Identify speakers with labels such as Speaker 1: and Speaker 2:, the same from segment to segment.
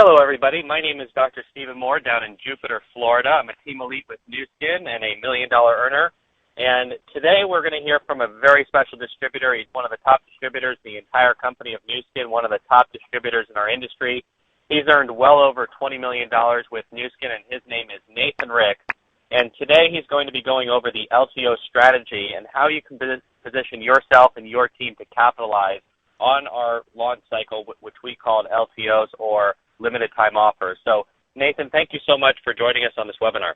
Speaker 1: Hello, everybody. My name is Dr. Stephen Moore down in Jupiter, Florida. I'm a team elite with Nu Skin and a $1 million earner. And today we're going to hear from a very special distributor. He's one of the top distributors, the entire company of Nu Skin, one of the top distributors in our industry. He's earned well over $20 million with Nu Skin, and his name is Nathan Rick. And today he's going to be going over the LTO strategy and how you can position yourself and your team to capitalize on our launch cycle, which we call LTOs, or limited time offers. So, Nathan, thank you so much for joining us on this webinar.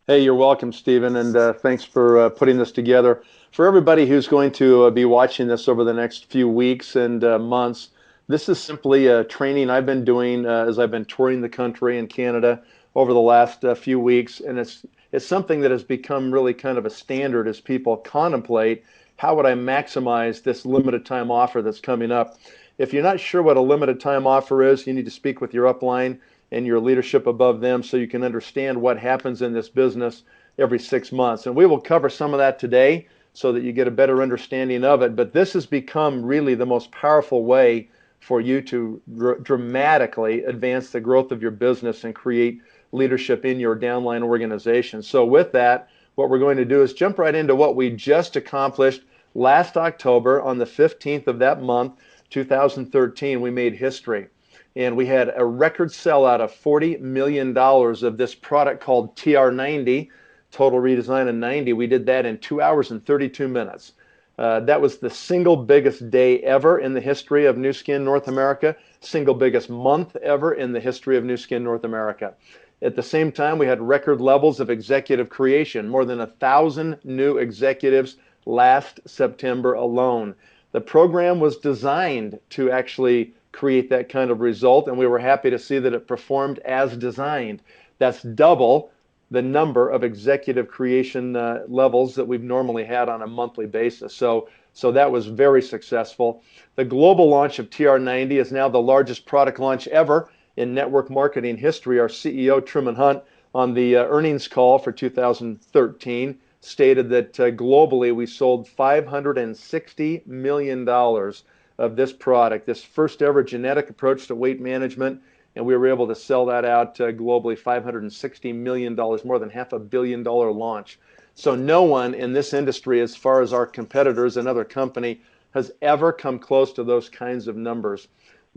Speaker 2: Hey, you're welcome, Stephen, and thanks for putting this together. For everybody who's going to be watching this over the next few weeks and months, this is simply a training I've been doing as I've been touring the country and Canada over the last few weeks, and it's something that has become really kind of a standard as people contemplate how would I maximize this limited time offer that's coming up. If you're not sure what a limited time offer is, you need to speak with your upline and your leadership above them so you can understand what happens in this business every 6 months. And we will cover some of that today so that you get a better understanding of it. But this has become really the most powerful way for you to dramatically advance the growth of your business and create leadership in your downline organization. So with that, what we're going to do is jump right into what we just accomplished last October on the 15th of that month, 2013. We made history. And we had a record sellout of $40 million of this product called TR90, Total Redesign of 90. We did that in 2 hours and 32 minutes. That was the single biggest day ever in the history of Nu Skin North America, single biggest month ever in the history of Nu Skin North America. At the same time, we had record levels of executive creation, more than 1,000 new executives last September alone. The program was designed to actually create that kind of result, and we were happy to see that it performed as designed. That's double the number of executive creation levels that we've normally had on a monthly basis. So that was very successful. The global launch of TR90 is now the largest product launch ever in network marketing history. Our CEO, Truman Hunt, on the earnings call for 2013, stated that globally we sold $560 million of this product, this first ever genetic approach to weight management, and we were able to sell that out globally, $560 million, more than $500 million launch. So no one in this industry, as far as our competitors and other company, has ever come close to those kinds of numbers.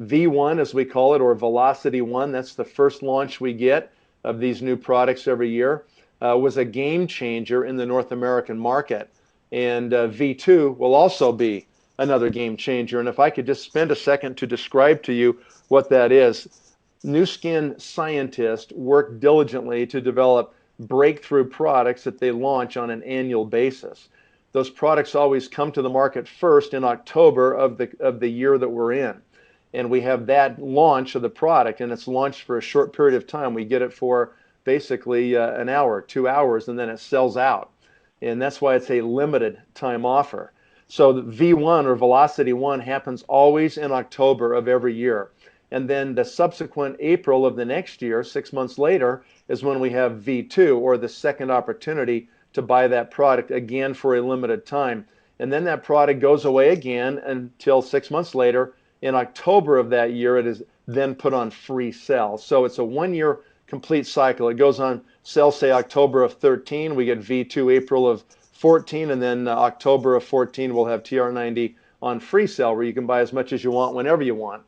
Speaker 2: V1, as we call it, or Velocity 1, that's the first launch we get of these new products every year, was a game changer in the North American market. And V2 will also be another game changer. And if I could just spend a second to describe to you what that is. Nu Skin scientists work diligently to develop breakthrough products that they launch on an annual basis. Those products always come to the market first in October of the year that we're in. And we have that launch of the product, and it's launched for a short period of time. We get it for basically an hour, 2 hours, and then it sells out. And that's why it's a limited time offer. So the V1 or Velocity 1 happens always in October of every year. And then the subsequent April of the next year, 6 months later, is when we have V2, or the second opportunity to buy that product again for a limited time. And then that product goes away again until 6 months later. In October of that year, it is then put on free sale. So it's a 1 year complete cycle. It goes on sale, say, October of 13. We get V2 April of 14, and then October of 14, we'll have TR90 on free sale, where you can buy as much as you want whenever you want.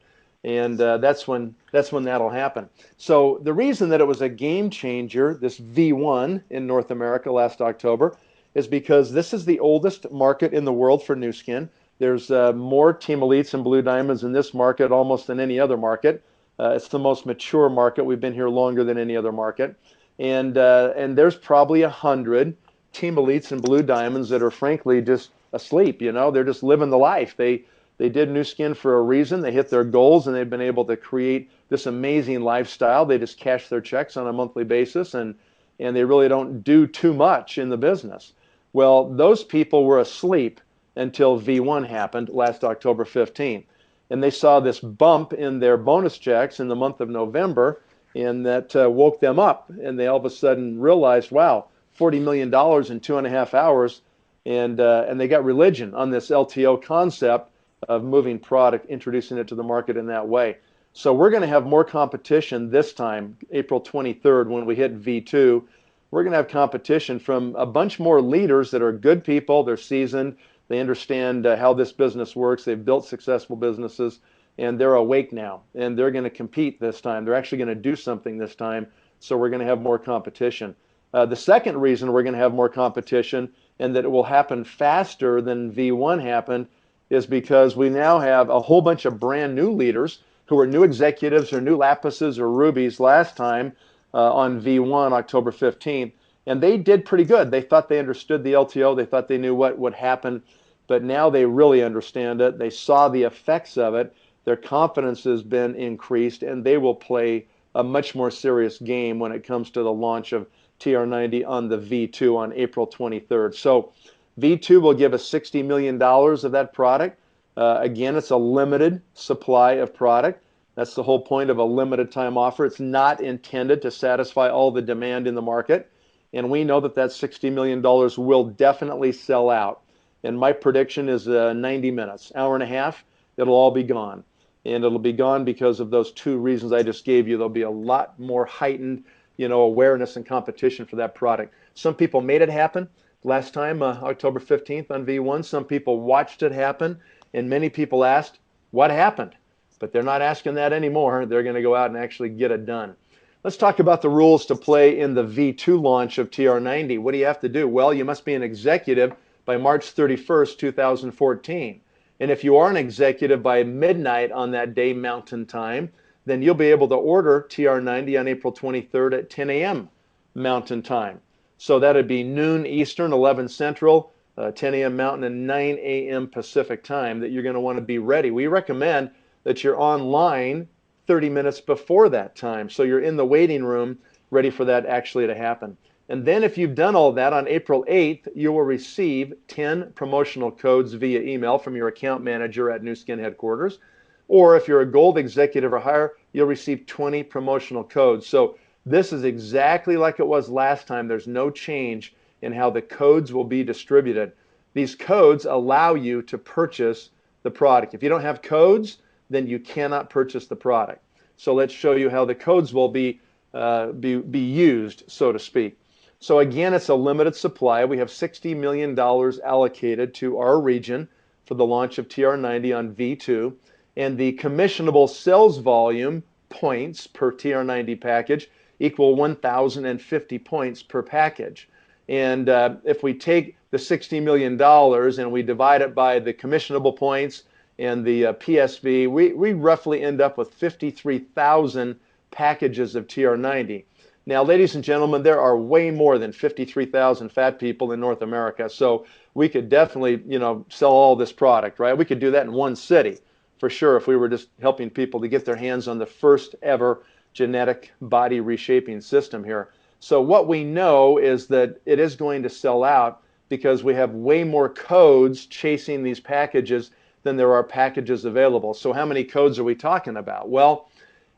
Speaker 2: And that's when that'll happen. So the reason that it was a game changer, this V1 in North America last October, is because this is the oldest market in the world for Nu Skin. There's more Team Elites and Blue Diamonds in this market almost than any other market. It's the most mature market. We've been here longer than any other market. And there's probably 100 Team Elites and Blue Diamonds that are frankly just asleep. You know, they're just living the life. They did Nu Skin for a reason. They hit their goals, and they've been able to create this amazing lifestyle. They just cash their checks on a monthly basis, and they really don't do too much in the business. Well, those people were asleep until V1 happened last October 15th. And they saw this bump in their bonus checks in the month of November, and that woke them up. And they all of a sudden realized, wow, $40 million in 2.5 hours. And they got religion on this LTO concept of moving product, introducing it to the market in that way. So we're going to have more competition this time, April 23rd, when we hit V2. We're going to have competition from a bunch more leaders that are good people. They're seasoned. They understand how this business works. They've built successful businesses, and they're awake now. And they're going to compete this time. They're actually going to do something this time. So we're going to have more competition. The second reason we're going to have more competition and that it will happen faster than V1 happened is because we now have a whole bunch of brand new leaders who were new executives or new lapises or rubies last time on V1, October 15th. And they did pretty good. They thought they understood the LTO. They thought they knew what would happen. But now they really understand it. They saw the effects of it. Their confidence has been increased, and they will play a much more serious game when it comes to the launch of TR90 on the V2 on April 23rd. So V2 will give us $60 million of that product. Again, it's a limited supply of product. That's the whole point of a limited time offer. It's not intended to satisfy all the demand in the market. And we know that that $60 million will definitely sell out. And my prediction is 90 minutes, hour and a half, it'll all be gone. And it'll be gone because of those two reasons I just gave you. There'll be a lot more heightened, awareness and competition for that product. Some people made it happen last time, October 15th on V1. Some people watched it happen, and many people asked, what happened? But they're not asking that anymore. They're going to go out and actually get it done. Let's talk about the rules to play in the V2 launch of TR90. What do you have to do? Well, you must be an executive by March 31st, 2014. And if you are an executive by midnight on that day Mountain Time, then you'll be able to order TR90 on April 23rd at 10 a.m. Mountain Time. So that would be noon Eastern, 11 Central, 10 a.m. Mountain, and 9 a.m. Pacific Time that you're going to want to be ready. We recommend that you're online 30 minutes before that time. So you're in the waiting room ready for that actually to happen. And then if you've done all that on April 8th, you will receive 10 promotional codes via email from your account manager at Nu Skin headquarters. Or if you're a gold executive or higher, you'll receive 20 promotional codes. So this is exactly like it was last time. There's no change in how the codes will be distributed. These codes allow you to purchase the product. If you don't have codes, then you cannot purchase the product. So let's show you how the codes will be used, so to speak. So again, it's a limited supply. We have $60 million allocated to our region for the launch of TR90 on V2. And the commissionable sales volume points per TR90 package equal 1,050 points per package. And if we take the $60 million and we divide it by the commissionable points and the PSV, we roughly end up with 53,000 packages of TR90. Now, ladies and gentlemen, there are way more than 53,000 fat people in North America, so we could definitely, sell all this product, right? We could do that in one city, for sure, if we were just helping people to get their hands on the first ever genetic body reshaping system here. So what we know is that it is going to sell out because we have way more codes chasing these packages than there are packages available. So how many codes are we talking about? Well,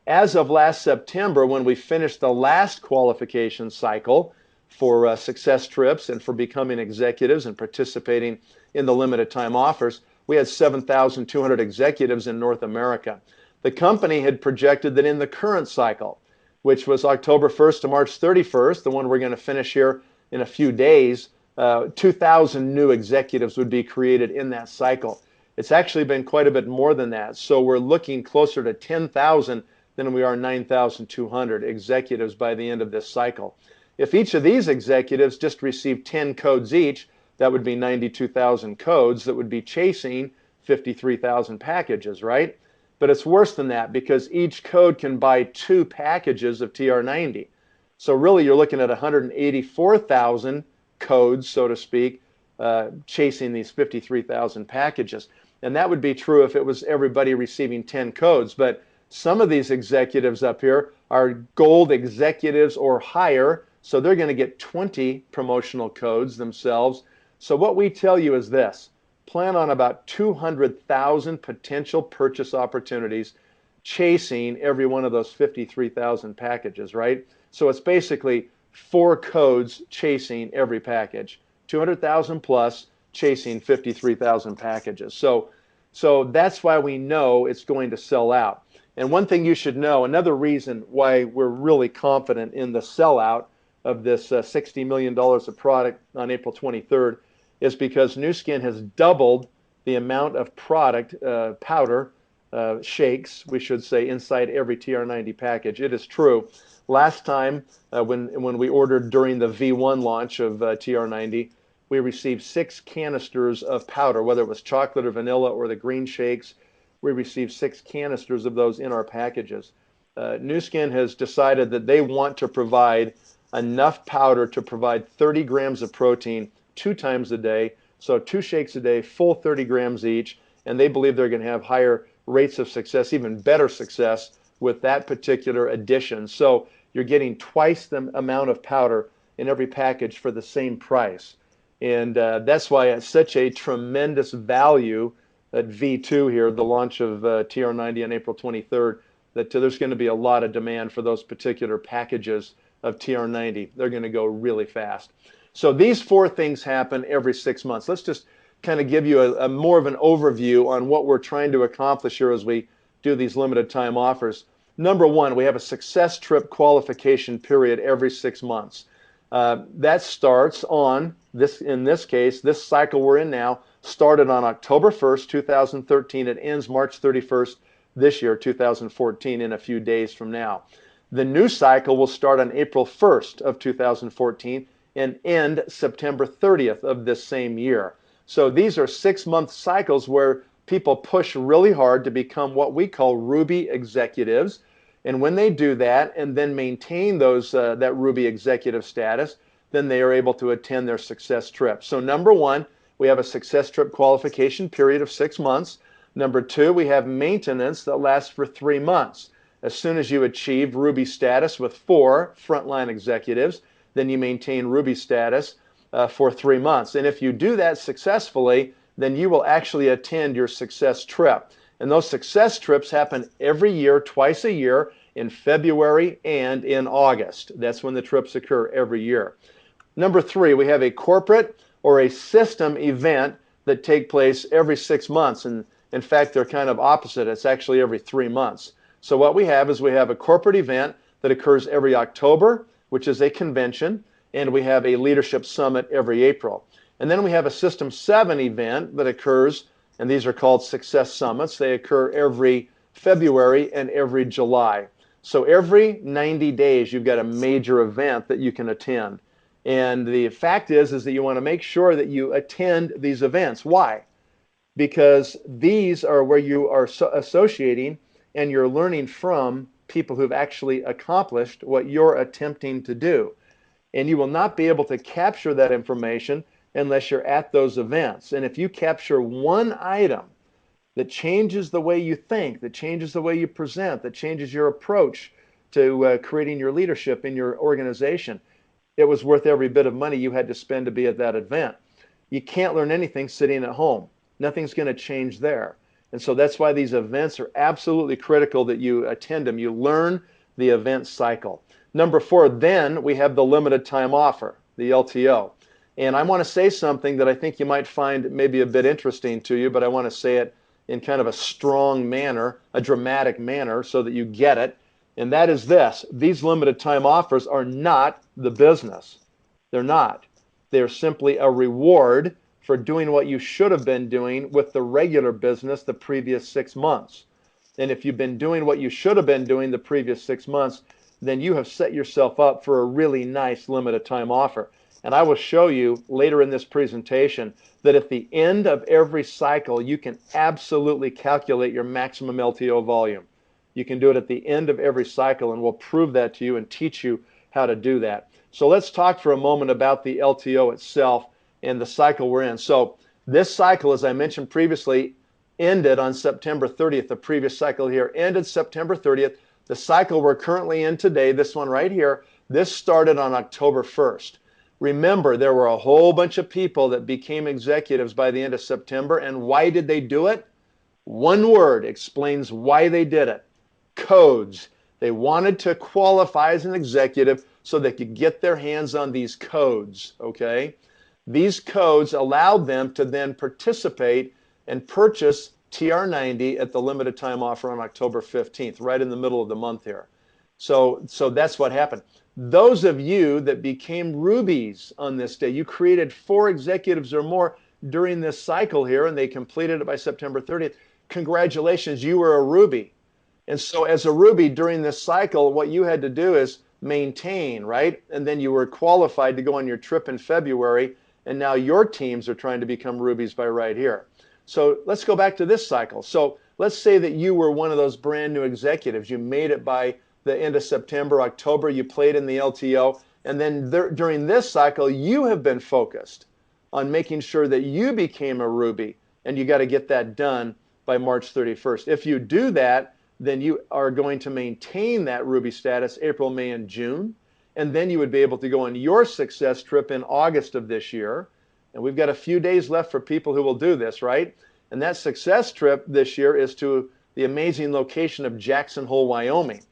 Speaker 2: as of last September, when we finished the last qualification cycle for success trips and for becoming executives and participating in the limited time offers, we had 7,200 executives in North America. The company had projected that in the current cycle, which was October 1st to March 31st, the one we're going to finish here in a few days, 2,000 new executives would be created in that cycle. It's actually been quite a bit more than that. So we're looking closer to 10,000 than we are 9,200 executives by the end of this cycle. If each of these executives just received 10 codes each, that would be 92,000 codes that would be chasing 53,000 packages, right? But it's worse than that because each code can buy 2 packages of TR90. So really you're looking at 184,000 codes, so to speak, chasing these 53,000 packages. And that would be true if it was everybody receiving 10 codes. But some of these executives up here are gold executives or higher, so they're going to get 20 promotional codes themselves. So what we tell you is this: plan on about 200,000 potential purchase opportunities chasing every one of those 53,000 packages, right? So it's basically 4 codes chasing every package, 200,000 plus chasing 53,000 packages. So that's why we know it's going to sell out. And one thing you should know, another reason why we're really confident in the sellout of this $60 million of product on April 23rd is because Nu Skin has doubled the amount of product, powder, shakes, we should say, inside every TR90 package. It is true. Last time, when we ordered during the V1 launch of TR90, we received 6 canisters of powder, whether it was chocolate or vanilla or the green shakes. We received 6 canisters of those in our packages. Nu Skin has decided that they want to provide enough powder to provide 30 grams of protein 2 times a day. So 2 shakes a day, full 30 grams each, and they believe they're going to have higher rates of success, even better success with that particular addition. So you're getting twice the amount of powder in every package for the same price. And that's why it's such a tremendous value at V2 here, the launch of TR90 on April 23rd, that there's going to be a lot of demand for those particular packages of TR90. They're going to go really fast. So these 4 things happen every 6 months. Let's just kind of give you a more of an overview on what we're trying to accomplish here as we do these limited time offers. Number 1, we have a success trip qualification period every 6 months. That starts on this, in this case, this cycle we're in now started on October 1st, 2013. It ends March 31st this year, 2014, in a few days from now. The new cycle will start on April 1st of 2014 and end September 30th of this same year. So these are 6-month cycles where people push really hard to become what we call Ruby executives. And when they do that and then maintain those that Ruby executive status, then they are able to attend their success trip. So number 1, we have a success trip qualification period of 6 months. Number 2, we have maintenance that lasts for 3 months. As soon as you achieve Ruby status with 4 frontline executives, then you maintain Ruby status for 3 months. And if you do that successfully, then you will actually attend your success trip. And those success trips happen every year, twice a year, in February and in August. That's when the trips occur every year. Number 3, we have a corporate or a system event that take place every 6 months. And in fact, they're kind of opposite. It's actually every 3 months. So what we have is we have a corporate event that occurs every October, which is a convention, and we have a leadership summit every April. And then we have a System 7 event that occurs, and these are called Success Summits. They occur every February and every July. So every 90 days, you've got a major event that you can attend. And the fact is that you want to make sure that you attend these events. Why? Because these are where you are associating and you're learning from people who've actually accomplished what you're attempting to do. And you will not be able to capture that information unless you're at those events. And if you capture one item that changes the way you think, that changes the way you present, that changes your approach to creating your leadership in your organization, it was worth every bit of money you had to spend to be at that event. You can't learn anything sitting at home. Nothing's going to change there. And so that's why these events are absolutely critical that you attend them. You learn the event cycle. Number 4, then we have the limited time offer, the LTO. And I want to say something that I think you might find maybe a bit interesting to you, but I want to say it in kind of a strong manner, a dramatic manner, so that you get it. And that is this: these limited time offers are not the business. They're not. They're simply a reward for doing what you should have been doing with the regular business the previous 6 months. And if you've been doing what you should have been doing the previous 6 months, then you have set yourself up for a really nice limited time offer. And I will show you later in this presentation that at the end of every cycle, you can absolutely calculate your maximum LTO volume. You can do it at the end of every cycle, and we'll prove that to you and teach you how to do that. So let's talk for a moment about the LTO itself and the cycle we're in. So this cycle, as I mentioned previously, ended on September 30th. The previous cycle here ended September 30th. The cycle we're currently in today, this one right here, this started on October 1st. Remember, there were a whole bunch of people that became executives by the end of September. And why did they do it? One word explains why they did it: codes. They wanted to qualify as an executive so they could get their hands on these codes, okay? These codes allowed them to then participate and purchase TR90 at the limited time offer on October 15th, right in the middle of the month here. So that's what happened. Those of you that became rubies on this day, you created 4 executives or more during this cycle here, and they completed it by September 30th. Congratulations, you were a ruby. And so as a ruby during this cycle, what you had to do is maintain, right? And then you were qualified to go on your trip in February, and now your teams are trying to become rubies by right here. So let's go back to this cycle. So let's say that you were one of those brand new executives. You made it by the end of September, October, you played in the LTO, and then during this cycle, you have been focused on making sure that you became a ruby, and you got to get that done by March 31st. If you do that, then you are going to maintain that ruby status April, May, and June, and then you would be able to go on your success trip in August of this year. And we've got a few days left for people who will do this, right? And that success trip this year is to the amazing location of Jackson Hole, Wyoming.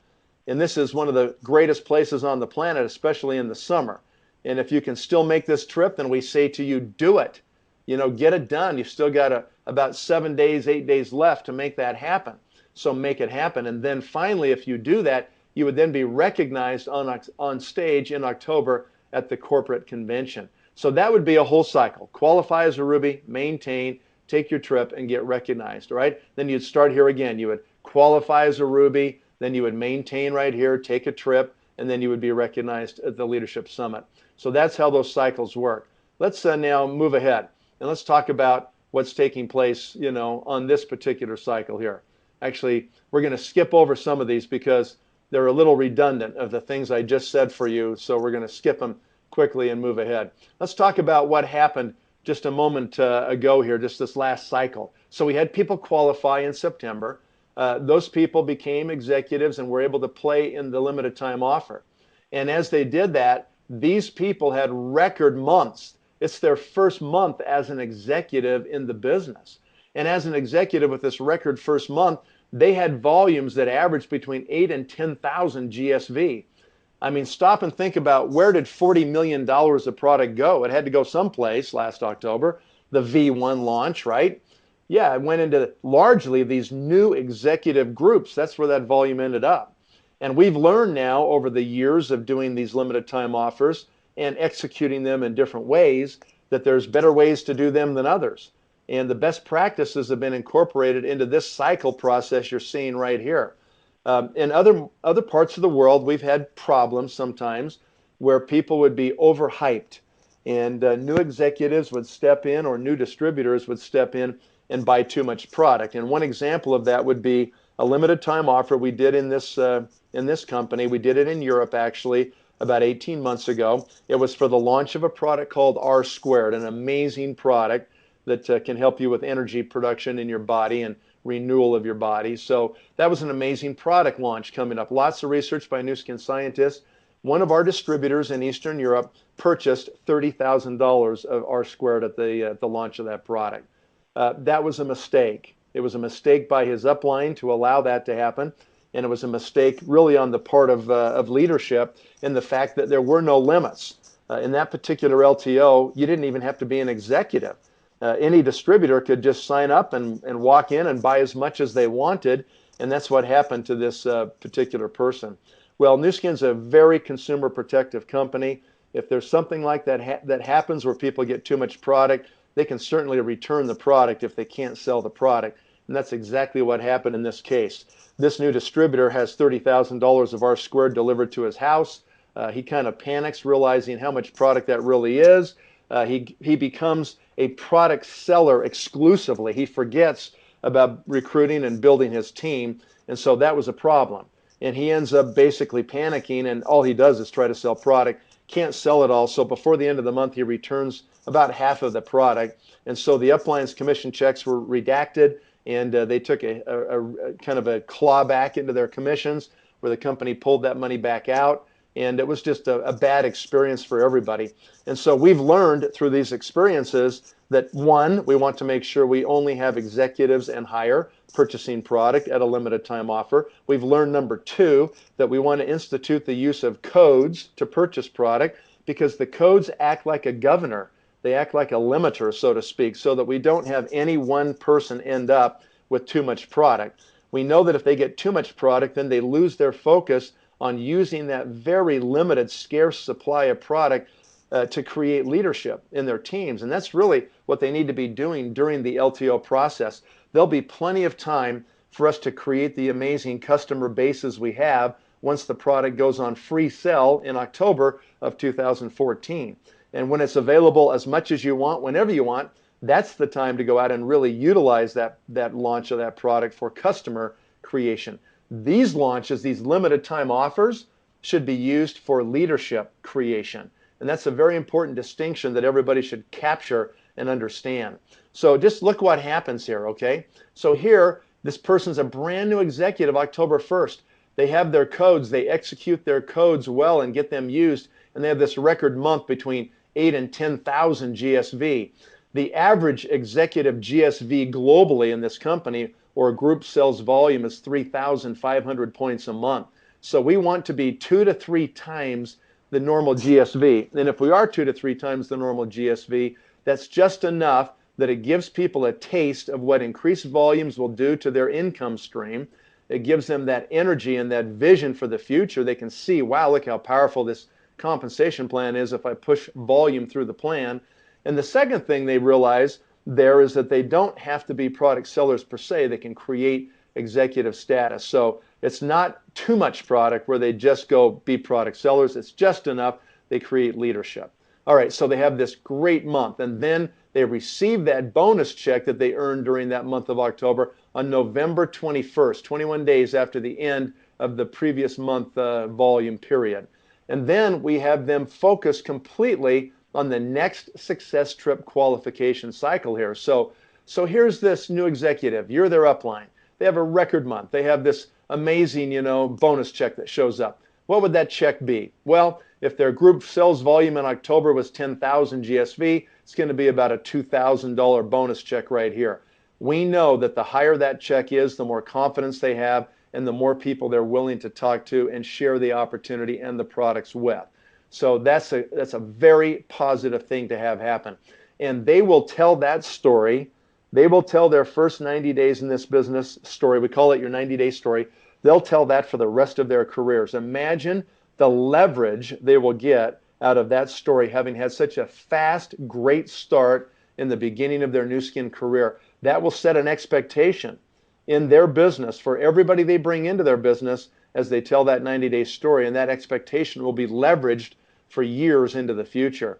Speaker 2: And this is one of the greatest places on the planet, especially in the summer. And if you can still make this trip, then we say to you, do it. You know, get it done. You've still got about 7 days, 8 days left to make that happen. So make it happen. And then finally, if you do that, you would then be recognized on stage in October at the corporate convention. So that would be a whole cycle. Qualify as a ruby, maintain, take your trip, and get recognized, right? Then you'd start here again. You would qualify as a ruby, then you would maintain right here, take a trip, and then you would be recognized at the Leadership Summit. So that's how those cycles work. Let's now move ahead, and let's talk about what's taking place, you know, on this particular cycle here. Actually, we're going to skip over some of these because they're a little redundant of the things I just said for you, so we're going to skip them quickly and move ahead. Let's talk about what happened just a moment ago here, just this last cycle. So we had people qualify in September. Those people became executives and were able to play in the limited time offer. And as they did that, these people had record months. It's their first month as an executive in the business. And as an executive with this record first month, they had volumes that averaged between 8 and 10,000 GSV. I mean, stop and think about, where did $40 million of product go? It had to go someplace last October, the V1 launch, right? Yeah, it went into largely these new executive groups. That's where that volume ended up. And we've learned now over the years of doing these limited time offers and executing them in different ways that there's better ways to do them than others. And the best practices have been incorporated into this cycle process you're seeing right here. In other parts of the world, we've had problems sometimes where people would be overhyped, and new executives would step in, or new distributors would step in and buy too much product. And one example of that would be a limited time offer we did in this company. We did it in Europe, actually, about 18 months ago. It was for the launch of a product called R Squared, an amazing product that can help you with energy production in your body and renewal of your body. So that was an amazing product launch coming up. Lots of research by Nu Skin scientists. One of our distributors in Eastern Europe purchased $30,000 of R Squared at the launch of that product. That was a mistake. It was a mistake by his upline to allow that to happen. And it was a mistake really on the part of leadership, in the fact that there were no limits. In that particular LTO, you didn't even have to be an executive. Any distributor could just sign up and walk in and buy as much as they wanted, and that's what happened to this particular person. Well, Nu Skin's a very consumer protective company. If there's something like that that happens where people get too much product, they can certainly return the product if they can't sell the product, and that's exactly what happened in this case. This new distributor has $30,000 of R Squared delivered to his house. He kind of panics, realizing how much product that really is. He becomes a product seller exclusively. He forgets about recruiting and building his team, and so that was a problem. And he ends up basically panicking, and all he does is try to sell product. Can't sell it all, so before the end of the month, he returns about half of the product. And so the upline's commission checks were redacted, and they took a kind of a claw back into their commissions, where the company pulled that money back out. And it was just a bad experience for everybody. And so we've learned through these experiences that, one, we want to make sure we only have executives and higher purchasing product at a limited time offer. We've learned, number two, that we want to institute the use of codes to purchase product, because the codes act like a governor. They act like a limiter, so to speak, so that we don't have any one person end up with too much product. We know that if they get too much product, then they lose their focus on using that very limited, scarce supply of product to create leadership in their teams. And that's really what they need to be doing during the LTO process. There'll be plenty of time for us to create the amazing customer bases we have once the product goes on free sale in October of 2014. And when it's available as much as you want, whenever you want, that's the time to go out and really utilize that launch of that product for customer creation. These launches, these limited time offers, should be used for leadership creation. And that's a very important distinction that everybody should capture and understand. So just look what happens here, okay? So here, this person's a brand new executive October 1st. They have their codes, they execute their codes well and get them used, and they have this record month between 8 and 10,000 GSV. The average executive GSV globally in this company or group sales volume is 3,500 points a month. So we want to be 2 to 3 times the normal GSV. And if we are 2 to 3 times the normal GSV, that's just enough that it gives people a taste of what increased volumes will do to their income stream. It gives them that energy and that vision for the future. They can see, wow, look how powerful this compensation plan is if I push volume through the plan. And the second thing they realize there is that they don't have to be product sellers per se. They can create executive status. So it's not too much product where they just go be product sellers. It's just enough they create leadership. All right, so they have this great month, and then they receive that bonus check that they earned during that month of October on November 21st, 21 days after the end of the previous month volume period. And then we have them focus completely on the next success trip qualification cycle here. So here's this new executive. You're their upline. They have a record month. They have this amazing, bonus check that shows up. What would that check be? Well, if their group sales volume in October was 10,000 GSV, it's going to be about a $2,000 bonus check right here. We know that the higher that check is, the more confidence they have and the more people they're willing to talk to and share the opportunity and the products with. So that's a very positive thing to have happen. And they will tell that story. They will tell their first 90 days in this business story. We call it your 90-day story. They'll tell that for the rest of their careers. Imagine the leverage they will get out of that story, having had such a fast, great start in the beginning of their Nu Skin career. That will set an expectation in their business for everybody they bring into their business as they tell that 90-day story, and that expectation will be leveraged for years into the future.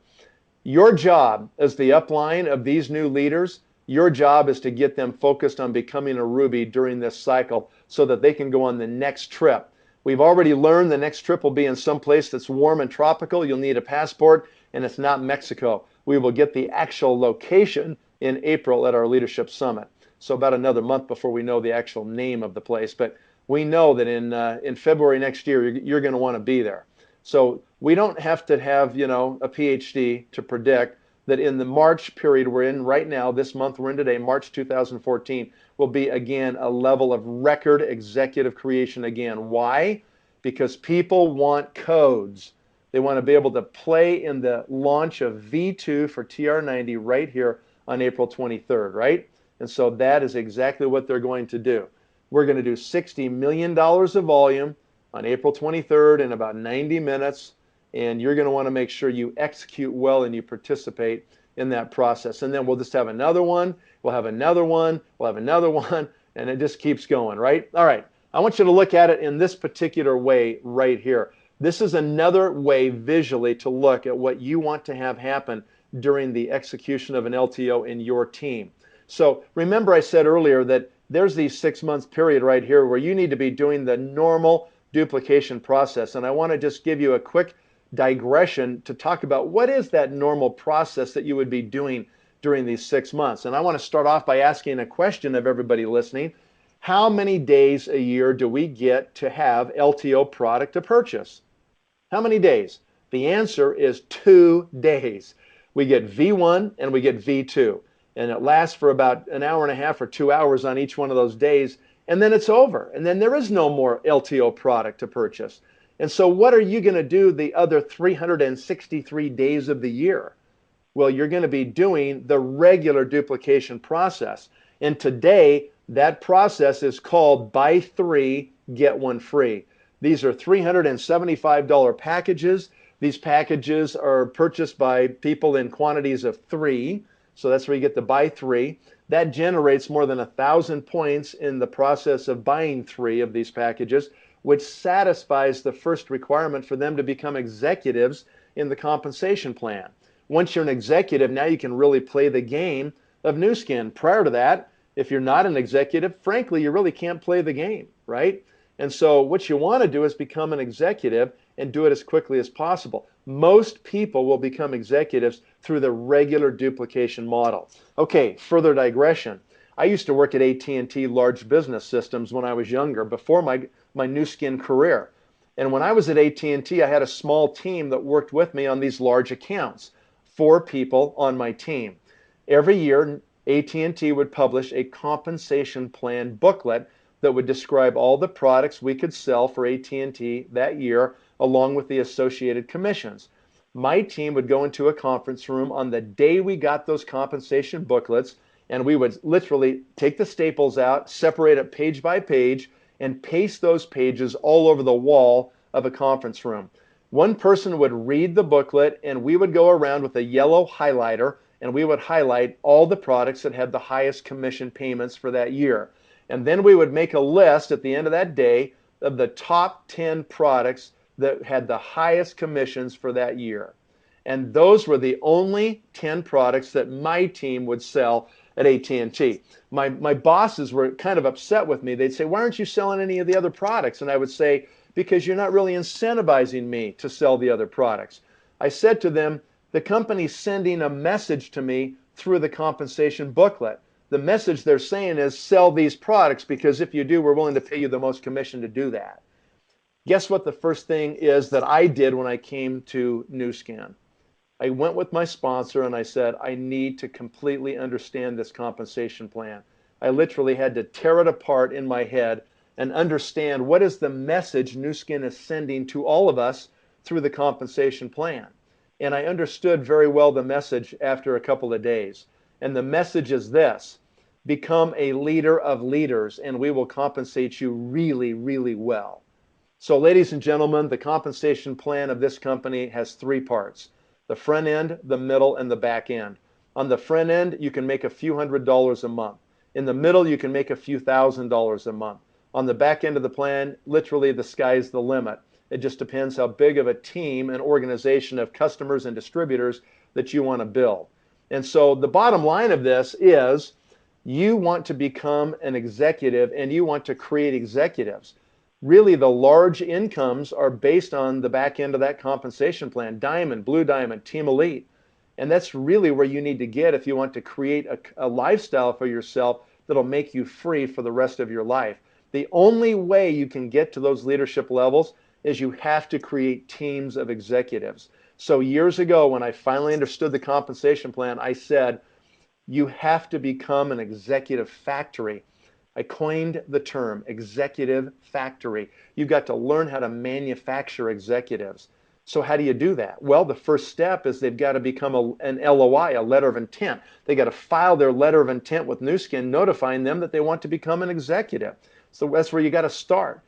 Speaker 2: Your job as the upline of these new leaders, your job is to get them focused on becoming a Ruby during this cycle so that they can go on the next trip. We've already learned the next trip will be in some place that's warm and tropical. You'll need a passport, and it's not Mexico. We will get the actual location in April at our Leadership Summit. So about another month before we know the actual name of the place. But we know that in February next year, you're going to want to be there. So we don't have to have, a PhD to predict that in the March period we're in right now, this month we're in today, March 2014, will be again a level of record executive creation again. Why? Because people want codes. They want to be able to play in the launch of V2 for TR90 right here on April 23rd, right? And so that is exactly what they're going to do. We're going to do $60 million of volume on April 23rd in about 90 minutes, and you're going to want to make sure you execute well and you participate in that process. And then we'll just have another one, we'll have another one, we'll have another one, and it just keeps going, right? All right, I want you to look at it in this particular way right here. This is another way visually to look at what you want to have happen during the execution of an LTO in your team. So remember I said earlier that there's the 6 month period right here where you need to be doing the normal duplication process. And I want to just give you a quick digression to talk about what is that normal process that you would be doing during these 6 months. And I want to start off by asking a question of everybody listening. How many days a year do we get to have LTO product to purchase? How many days? The answer is 2 days. We get V1 and we get V2. And it lasts for about an hour and a half or 2 hours on each one of those days. And then it's over. And then there is no more LTO product to purchase. And so what are you going to do the other 363 days of the year? Well, you're going to be doing the regular duplication process. And today, That process is called buy three, get one free. These are $375 packages. These packages are purchased by people in quantities of three. So that's where you get the buy three. That generates more than 1,000 points in the process of buying three of these packages, which satisfies the first requirement for them to become executives in the compensation plan. Once you're an executive, now you can really play the game of Nu Skin. Prior to that, if you're not an executive, frankly, you really can't play the game, right? And so what you want to do is become an executive and do it as quickly as possible. Most people will become executives through the regular duplication model. Okay, further digression. I used to work at AT&T Large Business Systems when I was younger, before my Nu Skin career. And when I was at AT&T, I had a small team that worked with me on these large accounts, 4 people on my team. Every year, AT&T would publish a compensation plan booklet that would describe all the products we could sell for AT&T that year, along with the associated commissions. My team would go into a conference room on the day we got those compensation booklets, and we would literally take the staples out, separate it page by page, and paste those pages all over the wall of a conference room. One person would read the booklet, and we would go around with a yellow highlighter, and we would highlight all the products that had the highest commission payments for that year. And then we would make a list at the end of that day of the top 10 products that had the highest commissions for that year. And those were the only 10 products that my team would sell at AT&T. My bosses were kind of upset with me. They'd say, why aren't you selling any of the other products? And I would say, because you're not really incentivizing me to sell the other products. I said to them, the company's sending a message to me through the compensation booklet. The message they're saying is sell these products, because if you do, we're willing to pay you the most commission to do that. Guess what the first thing is that I did when I came to Nu Skin? I went with my sponsor and I said, I need to completely understand this compensation plan. I literally had to tear it apart in my head and understand what is the message Nu Skin is sending to all of us through the compensation plan. And I understood very well the message after a couple of days. And the message is this: become a leader of leaders and we will compensate you really, really well. So ladies and gentlemen, the compensation plan of this company has 3 parts: the front end, the middle, and the back end. On the front end, you can make a few $100s a month. In the middle, you can make a few $1,000s a month. On the back end of the plan, literally the sky's the limit. It just depends how big of a team and organization of customers and distributors that you want to build. And so the bottom line of this is you want to become an executive and you want to create executives. Really, the large incomes are based on the back end of that compensation plan: Diamond, Blue Diamond, Team Elite. And that's really where you need to get if you want to create a lifestyle for yourself that'll make you free for the rest of your life. The only way you can get to those leadership levels is you have to create teams of executives. So years ago, when I finally understood the compensation plan, I said, you have to become an executive factory. I coined the term executive factory. You've got to learn how to manufacture executives. So how do you do that? Well, the first step is they've got to become an LOI, a letter of intent. They got to file their letter of intent with Nu Skin, notifying them that they want to become an executive. So that's where you got to start.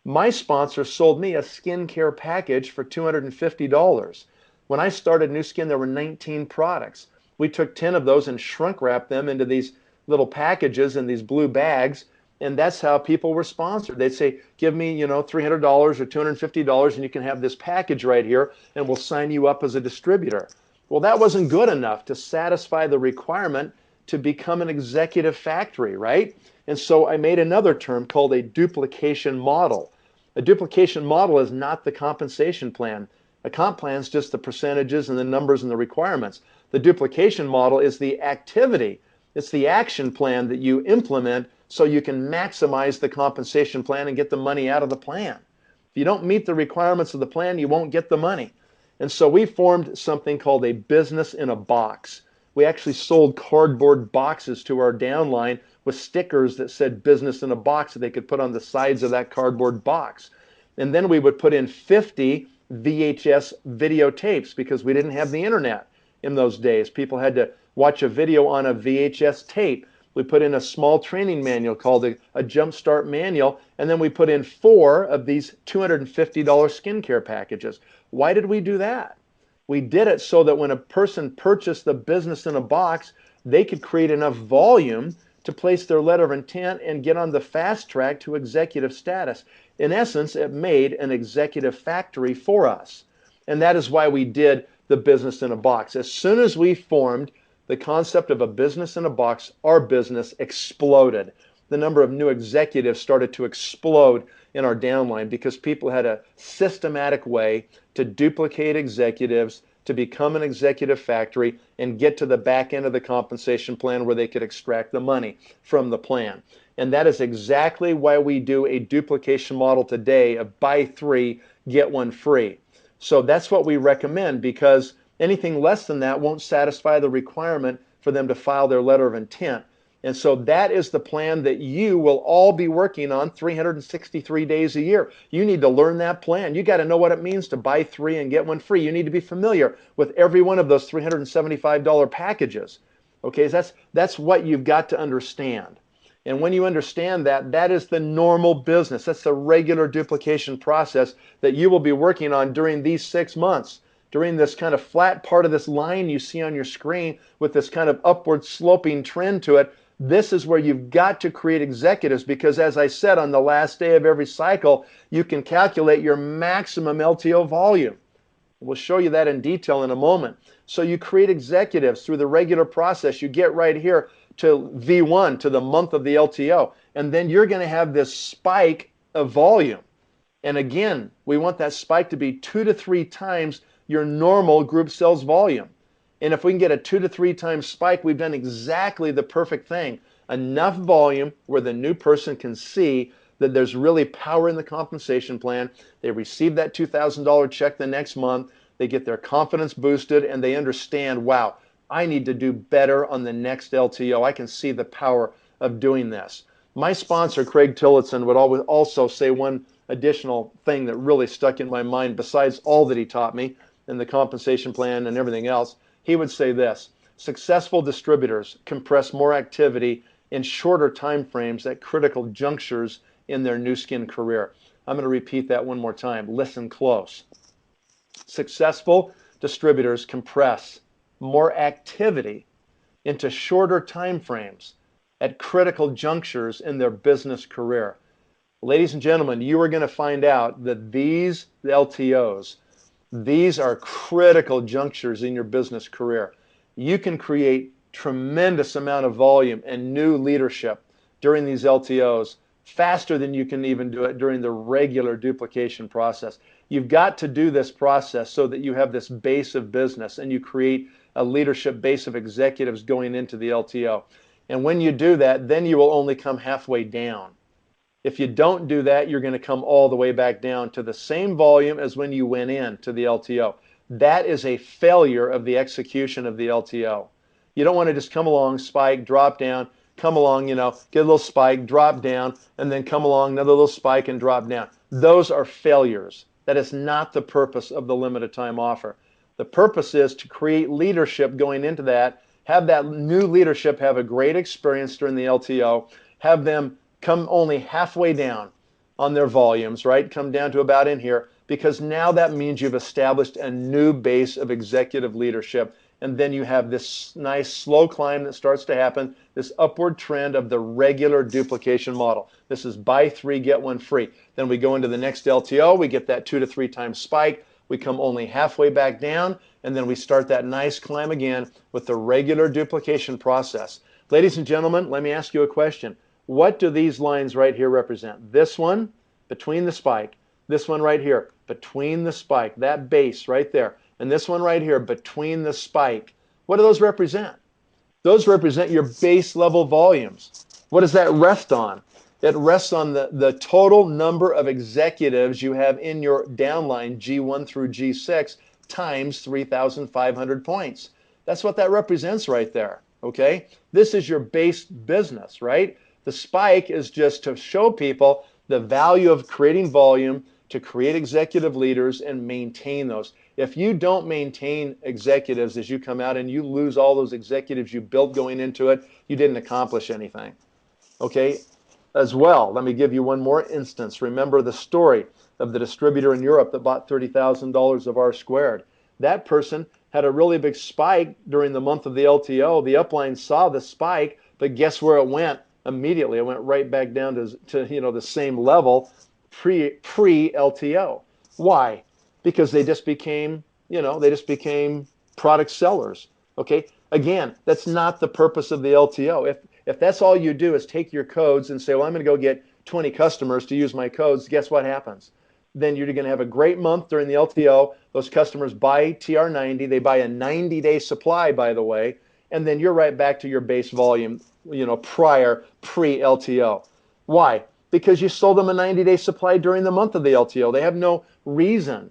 Speaker 2: My sponsor sold me a skincare package for $250. When I started Nu Skin, there were 19 products. We took 10 of those and shrunk wrapped them into these little packages in these blue bags, and that's how people were sponsored. They'd say, give me, $300 or $250 and you can have this package right here and we'll sign you up as a distributor. Well, that wasn't good enough to satisfy the requirement to become an executive factory, right? And so I made another term called a duplication model. A duplication model is not the compensation plan. A comp plan is just the percentages and the numbers and the requirements. The duplication model is the activity. It's the action plan that you implement so you can maximize the compensation plan and get the money out of the plan. If you don't meet the requirements of the plan, you won't get the money. And so we formed something called a business in a box. We actually sold cardboard boxes to our downline with stickers that said business in a box that they could put on the sides of that cardboard box. And then we would put in 50 VHS videotapes because we didn't have the internet in those days. People had to watch a video on a VHS tape. We put in a small training manual called a Jumpstart Manual, and then we put in 4 of these $250 skincare packages. Why did we do that? We did it so that when a person purchased the business in a box, they could create enough volume to place their letter of intent and get on the fast track to executive status. In essence, it made an executive factory for us. And that is why we did the business in a box. As soon as we formed the concept of a business in a box, our business exploded. The number of new executives started to explode in our downline because people had a systematic way to duplicate executives, to become an executive factory, and get to the back end of the compensation plan where they could extract the money from the plan. And that is exactly why we do a duplication model today of buy 3, get 1 free. So that's what we recommend, because anything less than that won't satisfy the requirement for them to file their letter of intent. And so that is the plan that you will all be working on 363 days a year. You need to learn that plan. You got to know what it means to buy 3 and get 1 free. You need to be familiar with every one of those $375 packages. Okay, that's what you've got to understand. And when you understand that, that is the normal business. That's the regular duplication process that you will be working on during these 6 months. During this kind of flat part of this line you see on your screen with this kind of upward sloping trend to it, this is where you've got to create executives, because as I said, on the last day of every cycle, you can calculate your maximum LTO volume. We'll show you that in detail in a moment. So you create executives through the regular process. You get right here to V1, to the month of the LTO, and then you're going to have this spike of volume. And again, we want that spike to be 2 to 3 times your normal group sales volume. And if we can get a 2 to 3 times spike, we've done exactly the perfect thing. Enough volume where the new person can see that there's really power in the compensation plan. They receive that $2,000 check the next month. They get their confidence boosted, and they understand, wow, I need to do better on the next LTO. I can see the power of doing this. My sponsor, Craig Tillotson, would always also say one additional thing that really stuck in my mind besides all that he taught me in the compensation plan and everything else. He would say this: successful distributors compress more activity in shorter time frames at critical junctures in their new skin career. I'm going to repeat that one more time. Listen close. Successful distributors compress more activity into shorter time frames at critical junctures in their business career. Ladies and gentlemen, you are going to find out that these LTOs, these are critical junctures in your business career. You can create tremendous amount of volume and new leadership during these LTOs faster than you can even do it during the regular duplication process. You've got to do this process so that you have this base of business and you create a leadership base of executives going into the LTO. And when you do that, then you will only come halfway down. If you don't do that, you're going to come all the way back down to the same volume as when you went in to the LTO. That is a failure of the execution of the LTO. You don't want to just come along, spike, drop down, come along, get a little spike, drop down, and then come along, another little spike and drop down. Those are failures. That is not the purpose of the limited time offer. The purpose is to create leadership going into that, have that new leadership have a great experience during the LTO, have them come only halfway down on their volumes, right? Come down to about in here, because now that means you've established a new base of executive leadership. And then you have this nice slow climb that starts to happen, this upward trend of the regular duplication model. This is buy 3, get 1 free. Then we go into the next LTO, we get that 2 to 3 times spike, we come only halfway back down, and then we start that nice climb again with the regular duplication process. Ladies and gentlemen, let me ask you a question. What do these lines right here represent? This one, between the spike. This one right here, between the spike, that base right there. And this one right here, between the spike. What do those represent? Those represent your base level volumes. What does that rest on? It rests on the total number of executives you have in your downline, G1 through G6, times 3,500 points. That's what that represents right there, okay? This is your base business, right? The spike is just to show people the value of creating volume, to create executive leaders and maintain those. If you don't maintain executives as you come out and you lose all those executives you built going into it, you didn't accomplish anything. Okay? As well, let me give you one more instance. Remember the story of the distributor in Europe that bought $30,000 of R squared. That person had a really big spike during the month of the LTO. The upline saw the spike, but guess where it went? Immediately, it went right back down to the same level pre LTO. Why? Because they just became product sellers. Okay? Again, that's not the purpose of the LTO. If that's all you do is take your codes and say, well, I'm going to go get 20 customers to use my codes, guess what happens? Then you're going to have a great month during the LTO. Those customers buy TR90. They buy a 90-day supply, by the way, and then you're right back to your base volume, pre-LTO. Why? Because you sold them a 90-day supply during the month of the LTO. They have no reason.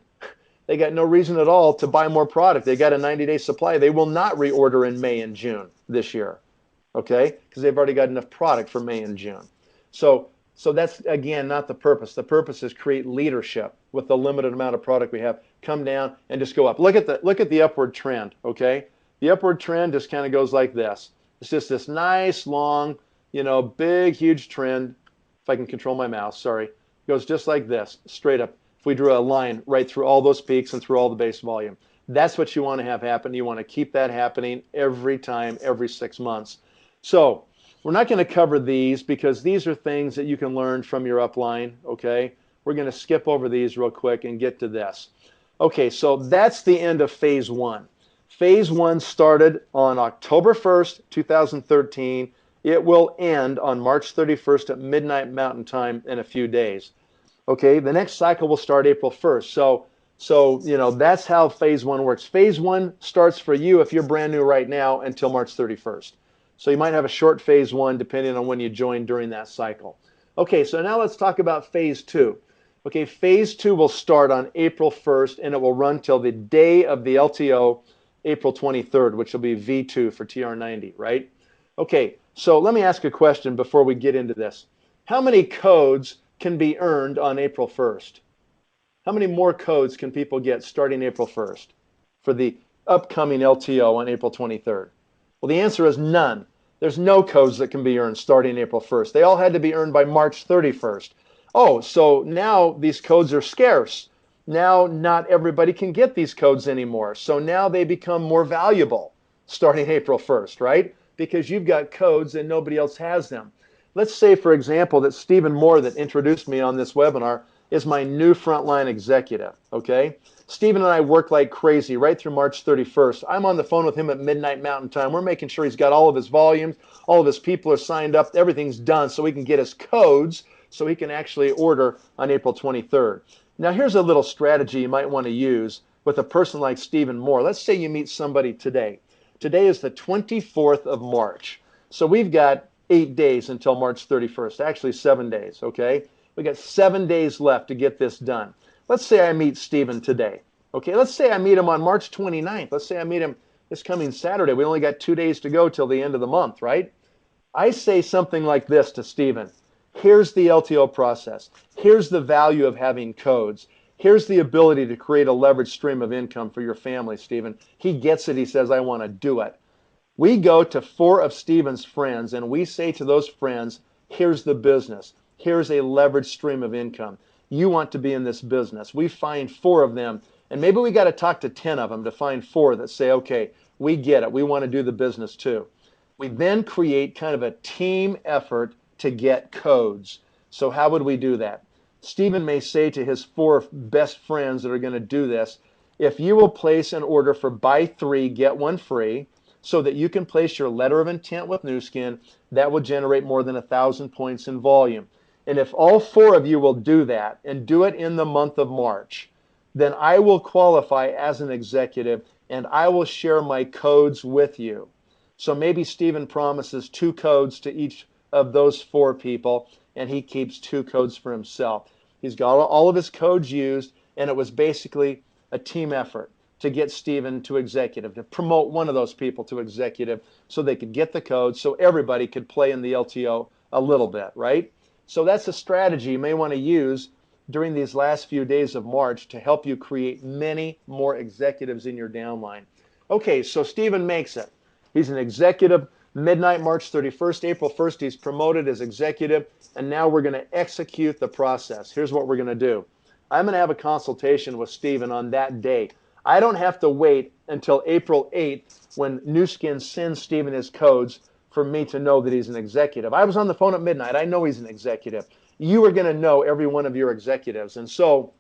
Speaker 2: They got no reason at all to buy more product. They got a 90-day supply. They will not reorder in May and June this year, okay? Because they've already got enough product for May and June. So that's, again, not the purpose. The purpose is create leadership with the limited amount of product we have. Come down and just go up. Look at the upward trend, okay? The upward trend just kind of goes like this. It's just this nice, long, big, huge trend. If I can control my mouse, sorry. It goes just like this, straight up. If we drew a line right through all those peaks and through all the base volume. That's what you want to have happen. You want to keep that happening every time, every 6 months. So we're not going to cover these because these are things that you can learn from your upline, okay? We're going to skip over these real quick and get to this. Okay, so that's the end of phase one. Phase one started on October 1st, 2013. It will end on March 31st at midnight Mountain Time in a few days. Okay, the next cycle will start April 1st. So that's how phase one works. Phase one starts for you if you're brand new right now until March 31st. So you might have a short phase one depending on when you join during that cycle. Okay, so now let's talk about phase two. Okay, phase two will start on April 1st and it will run till the day of the LTO, April 23rd, which will be V2 for TR90, right? Okay, so let me ask a question before we get into this. How many codes can be earned on April 1st? How many more codes can people get starting April 1st for the upcoming LTO on April 23rd? Well, the answer is none. There's no codes that can be earned starting April 1st. They all had to be earned by March 31st. Oh, so now these codes are scarce. Now not everybody can get these codes anymore. So now they become more valuable starting April 1st, right? Because you've got codes and nobody else has them. Let's say, for example, that Stephen Moore that introduced me on this webinar is my new frontline executive, okay? Stephen and I work like crazy right through March 31st. I'm on the phone with him at midnight Mountain Time. We're making sure he's got all of his volumes, all of his people are signed up, everything's done so we can get his codes so he can actually order on April 23rd. Now here's a little strategy you might want to use with a person like Stephen Moore. Let's say you meet somebody today. Today is the 24th of March. So we've got 8 days until March 31st, actually 7 days, okay? We got 7 days left to get this done. Let's say I meet Stephen today. Okay, let's say I meet him on March 29th. Let's say I meet him this coming Saturday. We only got 2 days to go till the end of the month, right? I say something like this to Stephen. Here's the LTO process. Here's the value of having codes. Here's the ability to create a leveraged stream of income for your family, Stephen. He gets it. He says, I want to do it. We go to 4 of Stephen's friends and we say to those friends, here's the business. Here's a leveraged stream of income. You want to be in this business. We find 4 of them, and maybe we got to talk to 10 of them to find 4 that say, okay, we get it. We want to do the business too. We then create kind of a team effort to get codes. So how would we do that? Stephen may say to his 4 best friends that are going to do this, if you will place an order for buy 3, get 1 free, so that you can place your letter of intent with Nu Skin, that will generate more than 1,000 points in volume. And if all 4 of you will do that and do it in the month of March, then I will qualify as an executive and I will share my codes with you. So maybe Stephen promises 2 codes to each of those 4 people and he keeps 2 codes for himself. He's got all of his codes used and it was basically a team effort to get Stephen to executive, to promote one of those people to executive so they could get the codes so everybody could play in the LTO a little bit, right? So that's a strategy you may want to use during these last few days of March to help you create many more executives in your downline. Okay, so Stephen makes it. He's an executive. Midnight, March 31st, April 1st, he's promoted as executive, and now we're going to execute the process. Here's what we're going to do. I'm going to have a consultation with Stephen on that day. I don't have to wait until April 8th when Nu Skin sends Stephen his codes for me to know that he's an executive. I was on the phone at midnight. I know he's an executive. You are going to know every one of your executives. And so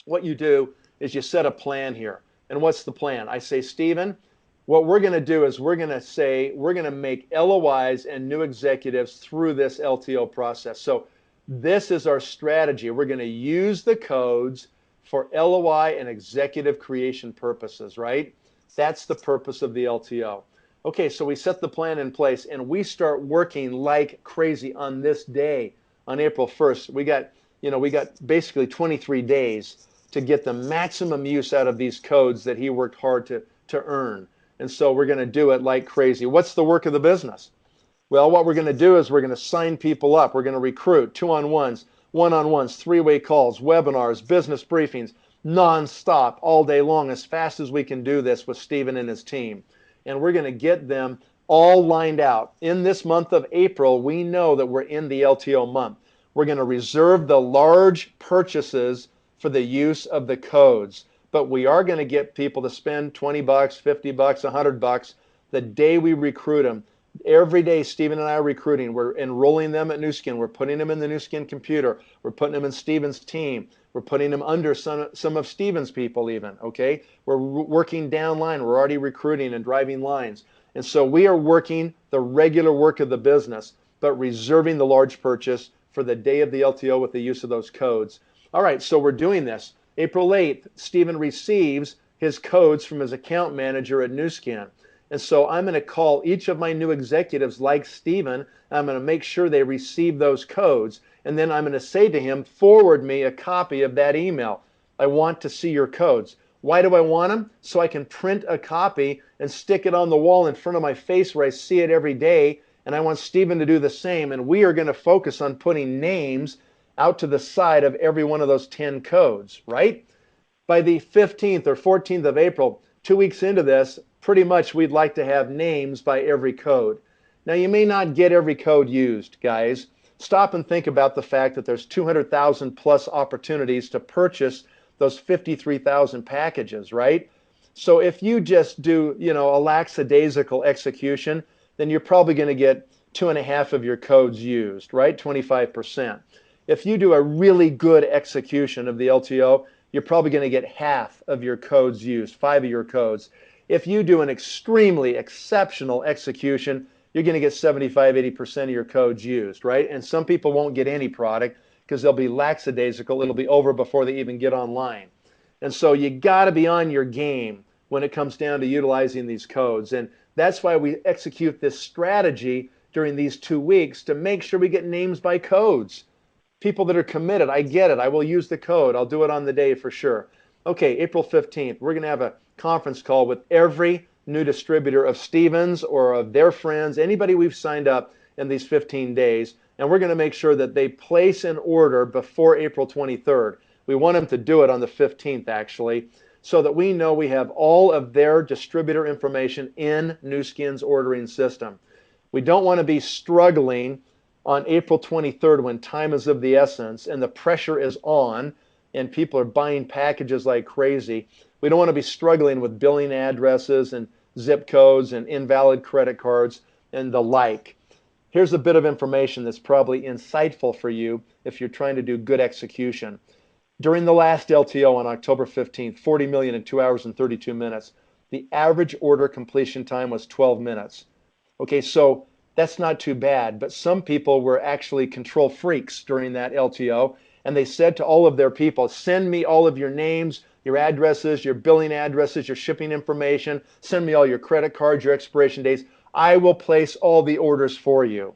Speaker 2: what you do is you set a plan here. And what's the plan? I say, Stephen, what we're going to do is we're going to make LOIs and new executives through this LTO process. So this is our strategy. We're going to use the codes for LOI and executive creation purposes, right? That's the purpose of the LTO. Okay, so we set the plan in place and we start working like crazy on this day, on April 1st. We got basically 23 days to get the maximum use out of these codes that he worked hard to earn. And so we're going to do it like crazy. What's the work of the business? Well, what we're going to do is we're going to sign people up. We're going to recruit two-on-ones, one-on-ones, three-way calls, webinars, business briefings, nonstop, all day long, as fast as we can do this with Stephen and his team. And we're going to get them all lined out. In this month of April, we know that we're in the LTO month. We're going to reserve the large purchases for the use of the codes. But we are going to get people to spend 20 bucks, 50 bucks, 100 bucks the day we recruit them. Every day, Stephen and I are recruiting. We're enrolling them at Nu Skin. We're putting them in the Nu Skin computer. We're putting them in Stephen's team. We're putting them under some of Stephen's people even, okay? We're working downline. We're already recruiting and driving lines. And so we are working the regular work of the business, but reserving the large purchase for the day of the LTO with the use of those codes. All right, so we're doing this. April 8th, Stephen receives his codes from his account manager at Nu Skin. And so I'm going to call each of my new executives like Stephen. I'm going to make sure they receive those codes. And then I'm going to say to him, forward me a copy of that email. I want to see your codes. Why do I want them? So I can print a copy and stick it on the wall in front of my face where I see it every day. And I want Stephen to do the same. And we are going to focus on putting names out to the side of every one of those 10 codes, right? By the 15th or 14th of April, 2 weeks into this, pretty much we'd like to have names by every code. Now, you may not get every code used, guys. Stop and think about the fact that there's 200,000 plus opportunities to purchase those 53,000 packages, right? So if you just do, a lackadaisical execution, then you're probably going to get 2.5 of your codes used, right? 25%. If you do a really good execution of the LTO, you're probably going to get half of your codes used, 5 of your codes. If you do an extremely exceptional execution, you're going to get 75, 80% of your codes used, right? And some people won't get any product because they'll be lackadaisical. It'll be over before they even get online. And so you got to be on your game when it comes down to utilizing these codes. And that's why we execute this strategy during these 2 weeks to make sure we get names by codes. People that are committed, I get it. I will use the code. I'll do it on the day for sure. Okay, April 15th, we're going to have a conference call with every new distributor of Stevens or of their friends, anybody we've signed up in these 15 days, and we're going to make sure that they place an order before April 23rd. We want them to do it on the 15th, actually, so that we know we have all of their distributor information in Nu Skin's ordering system. We don't want to be struggling on April 23rd when time is of the essence and the pressure is on and people are buying packages like crazy. We don't want to be struggling with billing addresses and zip codes and invalid credit cards and the like. Here's a bit of information that's probably insightful for you if you're trying to do good execution. During the last LTO on October 15th, 40 million in 2 hours and 32 minutes, the average order completion time was 12 minutes. Okay, so that's not too bad, but some people were actually control freaks during that LTO, and they said to all of their people, send me all of your names, your addresses, your billing addresses, your shipping information, send me all your credit cards, your expiration dates. I will place all the orders for you.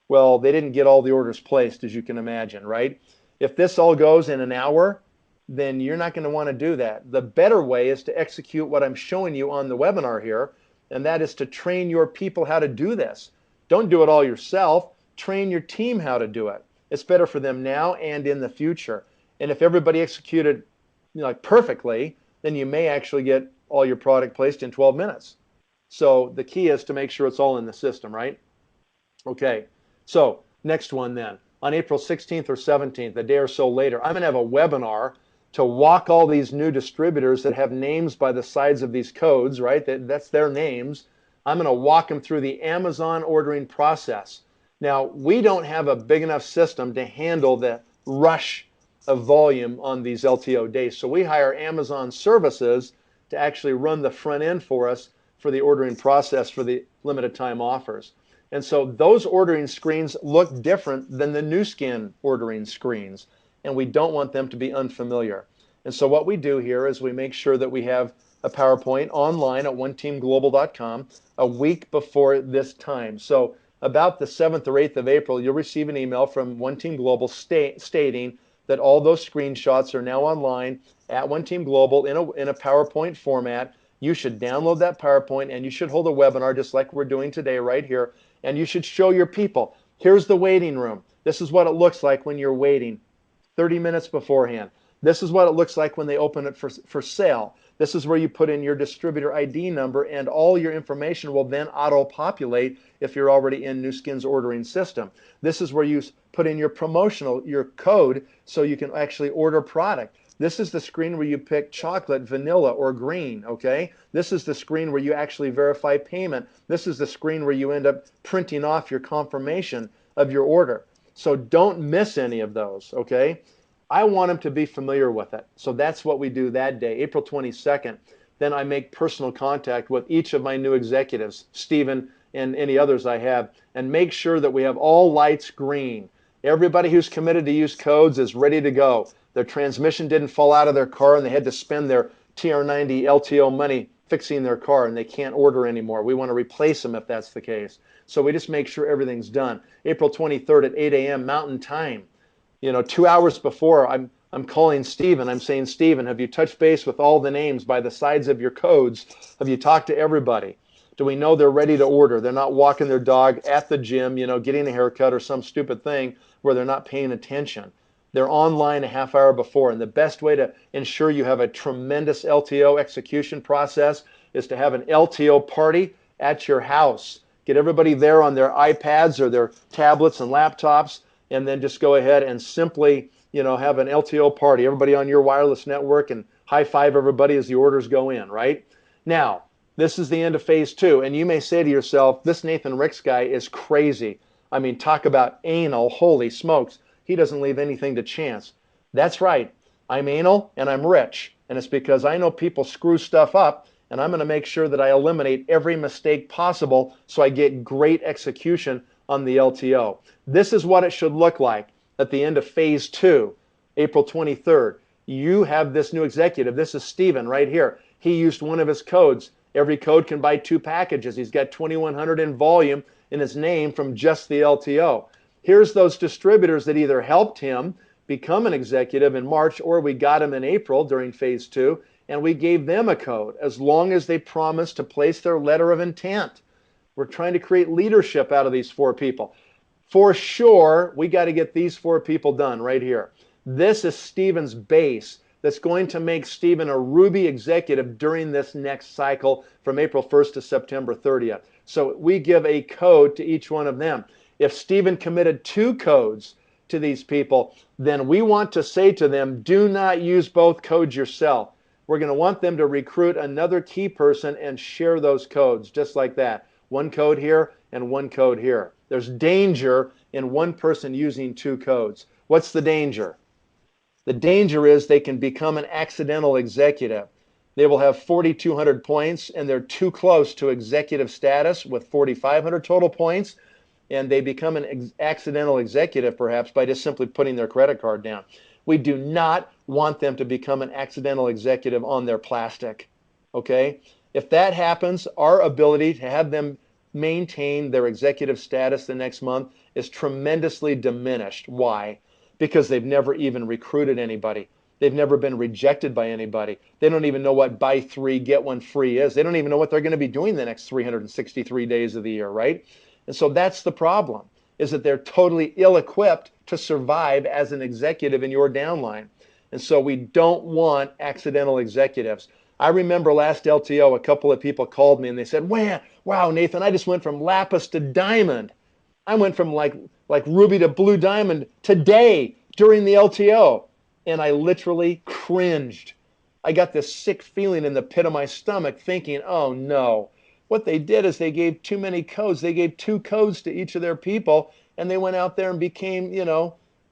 Speaker 2: Well, they didn't get all the orders placed, as you can imagine, right? If this all goes in an hour, then you're not going to want to do that. The better way is to execute what I'm showing you on the webinar here, and that is to train your people how to do this. Don't do it all yourself. Train your team how to do it. It's better for them now and in the future. And if everybody executed like perfectly, then you may actually get all your product placed in 12 minutes. So the key is to make sure it's all in the system, right? Okay, so next one then. On April 16th or 17th, a day or so later, I'm going to have a webinar to walk all these new distributors that have names by the sides of these codes, right? That's their names. I'm going to walk them through the Amazon ordering process. Now, we don't have a big enough system to handle the rush of volume on these LTO days. So we hire Amazon services to actually run the front end for us for the ordering process for the limited time offers. And so those ordering screens look different than the new skin ordering screens, and we don't want them to be unfamiliar. And so what we do here is we make sure that we have a PowerPoint online at oneteamglobal.com a week before this time. So about the 7th or 8th of April, you'll receive an email from One Team Global stating that all those screenshots are now online at One Team Global in a PowerPoint format. You should download that PowerPoint and you should hold a webinar just like we're doing today right here. And you should show your people, here's the waiting room. This is what it looks like when you're waiting 30 minutes beforehand. This is what it looks like when they open it for sale. This is where you put in your distributor ID number, and all your information will then auto-populate if you're already in Nu Skin's ordering system. This is where you put in your code so you can actually order product. This is the screen where you pick chocolate, vanilla, or green, okay? This is the screen where you actually verify payment. This is the screen where you end up printing off your confirmation of your order. So don't miss any of those, okay? I want them to be familiar with it. So that's what we do that day, April 22nd. Then I make personal contact with each of my new executives, Stephen and any others I have, and make sure that we have all lights green. Everybody who's committed to use codes is ready to go. Their transmission didn't fall out of their car and they had to spend their TR90 LTO money fixing their car and they can't order anymore. We want to replace them if that's the case. So we just make sure everything's done. April 23rd at 8 a.m. Mountain Time. 2 hours before, I'm calling Stephen. I'm saying, Stephen, have you touched base with all the names by the sides of your codes? Have you talked to everybody? Do we know they're ready to order? They're not walking their dog at the gym, getting a haircut or some stupid thing where they're not paying attention. They're online a half hour before. And the best way to ensure you have a tremendous LTO execution process is to have an LTO party at your house. Get everybody there on their iPads or their tablets and laptops, and then just go ahead and simply, have an LTO party. Everybody on your wireless network and high five everybody as the orders go in, right? Now, this is the end of phase 2, and you may say to yourself, this Nathan Ricks guy is crazy. I mean, talk about anal, holy smokes. He doesn't leave anything to chance. That's right. I'm anal and I'm rich, and it's because I know people screw stuff up, and I'm going to make sure that I eliminate every mistake possible so I get great execution on the LTO. This is what it should look like at the end of phase 2, April 23rd. You have this new executive. This is Stephen right here. He used one of his codes. Every code can buy 2 packages. He's got 2,100 in volume in his name from just the LTO. Here's those distributors that either helped him become an executive in March or we got him in April during phase 2, and we gave them a code as long as they promised to place their letter of intent. We're trying to create leadership out of these 4 people. For sure, we got to get these 4 people done right here. This is Stephen's base that's going to make Stephen a Ruby executive during this next cycle from April 1st to September 30th. So we give a code to each one of them. If Stephen committed 2 codes to these people, then we want to say to them, do not use both codes yourself. We're going to want them to recruit another key person and share those codes, just like that. 1 code here and 1 code here. There's danger in one person using 2 codes. What's the danger? The danger is they can become an accidental executive. They will have 4,200 points and they're too close to executive status with 4,500 total points, and they become an accidental executive perhaps by just simply putting their credit card down. We do not want them to become an accidental executive on their plastic, okay? If that happens, our ability to have them maintain their executive status the next month is tremendously diminished. Why? Because they've never even recruited anybody. They've never been rejected by anybody. They don't even know what buy 3, get 1 free is. They don't even know what they're going to be doing the next 363 days of the year, right? And so that's the problem, is that they're totally ill-equipped to survive as an executive in your downline. And so we don't want accidental executives. I remember last LTO, a couple of people called me and they said, wow, Nathan, I just went from lapis to diamond. I went from like ruby to blue diamond today during the LTO. And I literally cringed. I got this sick feeling in the pit of my stomach thinking, oh no. What they did is they gave too many codes. They gave 2 codes to each of their people, and they went out there and became,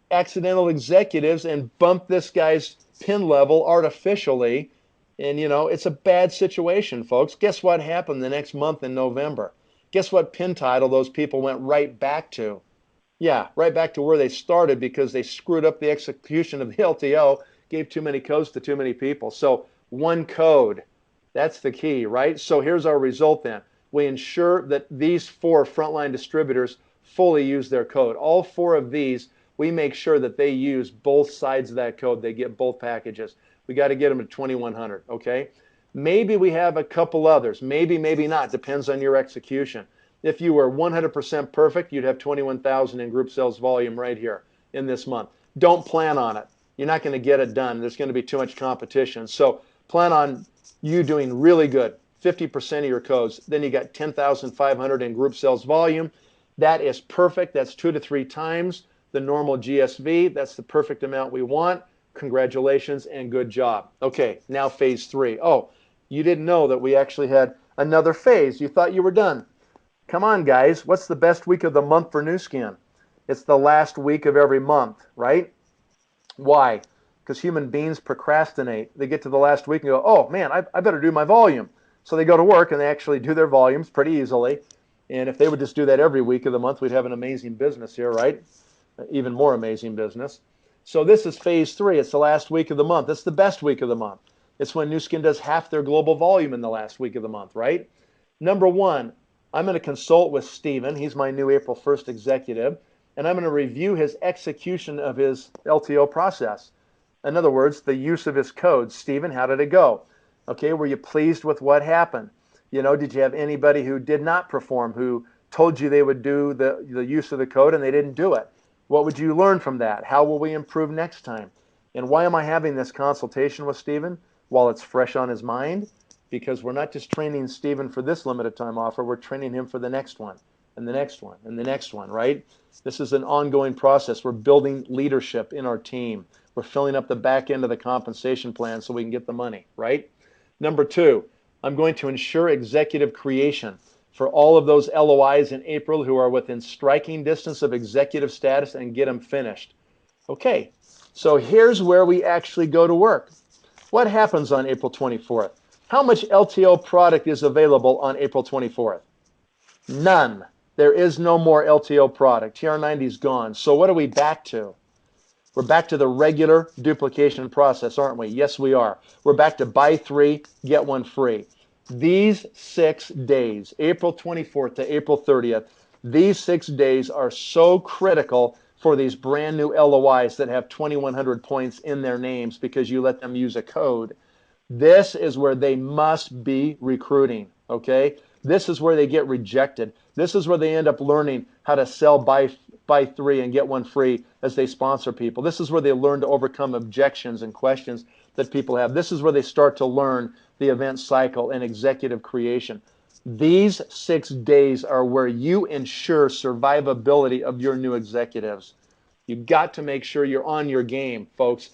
Speaker 2: accidental executives and bumped this guy's pin level artificially. And, it's a bad situation, folks. Guess what happened the next month in November? Guess what pin title those people went right back to? Yeah, right back to where they started because they screwed up the execution of the LTO, gave too many codes to too many people. So 1 code, that's the key, right? So here's our result then. We ensure that these 4 frontline distributors fully use their code. All 4 of these, we make sure that they use both sides of that code. They get both packages. We got to get them to 2100, okay? Maybe we have a couple others. Maybe, maybe not. Depends on your execution. If you were 100% perfect, you'd have 21,000 in group sales volume right here in this month. Don't plan on it. You're not going to get it done. There's going to be too much competition. So plan on you doing really good, 50% of your codes. Then you got 10,500 in group sales volume. That is perfect. That's 2 to 3 times the normal GSV. That's the perfect amount we want. Congratulations and good job. Okay, now phase 3. Oh, you didn't know that we actually had another phase. You thought you were done. Come on, guys. What's the best week of the month for Nu Skin? It's the last week of every month, right? Why? Because human beings procrastinate. They get to the last week and go, oh, man, I better do my volume. So they go to work and they actually do their volumes pretty easily. And if they would just do that every week of the month, we'd have an amazing business here, right? Even more amazing business. So this is phase 3. It's the last week of the month. It's the best week of the month. It's when Nu Skin does half their global volume in the last week of the month, right? Number 1, I'm going to consult with Steven. He's my new April 1st executive. And I'm going to review his execution of his LTO process. In other words, the use of his code. Steven, how did it go? Okay, were you pleased with what happened? Did you have anybody who did not perform, who told you they would do the use of the code and they didn't do it? What would you learn from that? How will we improve next time? And why am I having this consultation with Steven while it's fresh on his mind? Because we're not just training Steven for this limited time offer, we're training him for the next one, and the next one, and the next one, right? This is an ongoing process. We're building leadership in our team. We're filling up the back end of the compensation plan so we can get the money, right? Number 2, I'm going to ensure executive creation for all of those LOIs in April who are within striking distance of executive status and get them finished. Okay, so here's where we actually go to work. What happens on April 24th? How much LTO product is available on April 24th? None. There is no more LTO product. TR90 is gone. So what are we back to? We're back to the regular duplication process, aren't we? Yes, we are. We're back to buy 3, get 1 free. These 6 days, April 24th to April 30th, these 6 days are so critical for these brand new LOIs that have 2,100 points in their names because you let them use a code. This is where they must be recruiting, okay? This is where they get rejected. This is where they end up learning how to sell buy 3 and get 1 free as they sponsor people. This is where they learn to overcome objections and questions that people have. This is where they start to learn the event cycle and executive creation. These 6 days are where you ensure survivability of your new executives. You've got to make sure you're on your game, folks.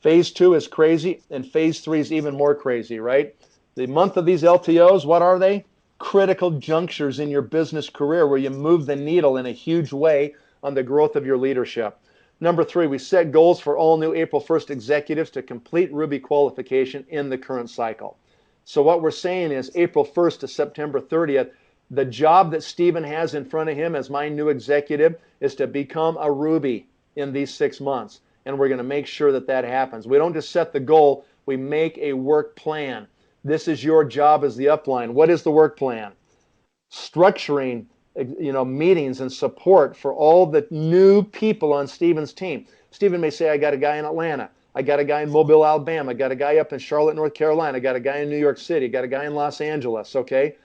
Speaker 2: Phase 2 is crazy, and phase 3 is even more crazy, right? The month of these LTOs, what are they? Critical junctures in your business career where you move the needle in a huge way on the growth of your leadership. Number 3, we set goals for all new April 1st executives to complete Ruby qualification in the current cycle. So what we're saying is April 1st to September 30th, the job that Steven has in front of him as my new executive is to become a Ruby in these 6 months. And we're going to make sure that that happens. We don't just set the goal, we make a work plan. This is your job as the upline. What is the work plan? Structuring meetings and support for all the new people on Steven's team. Steven may say, I got a guy in Atlanta. I got a guy in Mobile, Alabama. I got a guy up in Charlotte, North Carolina. I got a guy in New York City. I got a guy in Los Angeles, okay?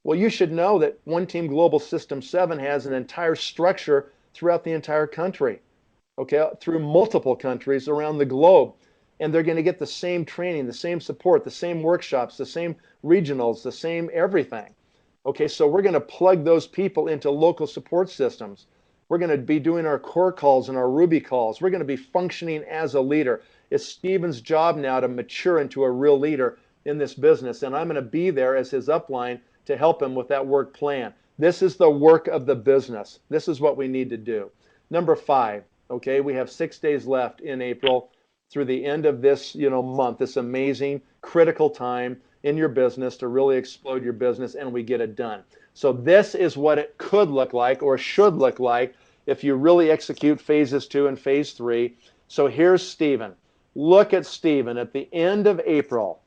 Speaker 2: Well, you should know that One Team Global System 7 has an entire structure throughout the entire country. okay, through multiple countries around the globe. And they're going to get the same training, the same support, the same workshops, the same regionals, the same everything. Okay, so we're going to plug those people into local support systems. We're going to be doing our core calls and our Ruby calls. We're going to be functioning as a leader. It's Steven's job now to mature into a real leader in this business, and I'm going to be there as his upline to help him with that work plan. This is the work of the business. This is what we need to do. Number 5, okay, we have 6 days left in April through the end of this, month, this amazing critical time in your business to really explode your business, and we get it done. So this is what it could look like or should look like if you really execute phases 2 and phase 3. So here's Steven. Look at Steven at the end of April.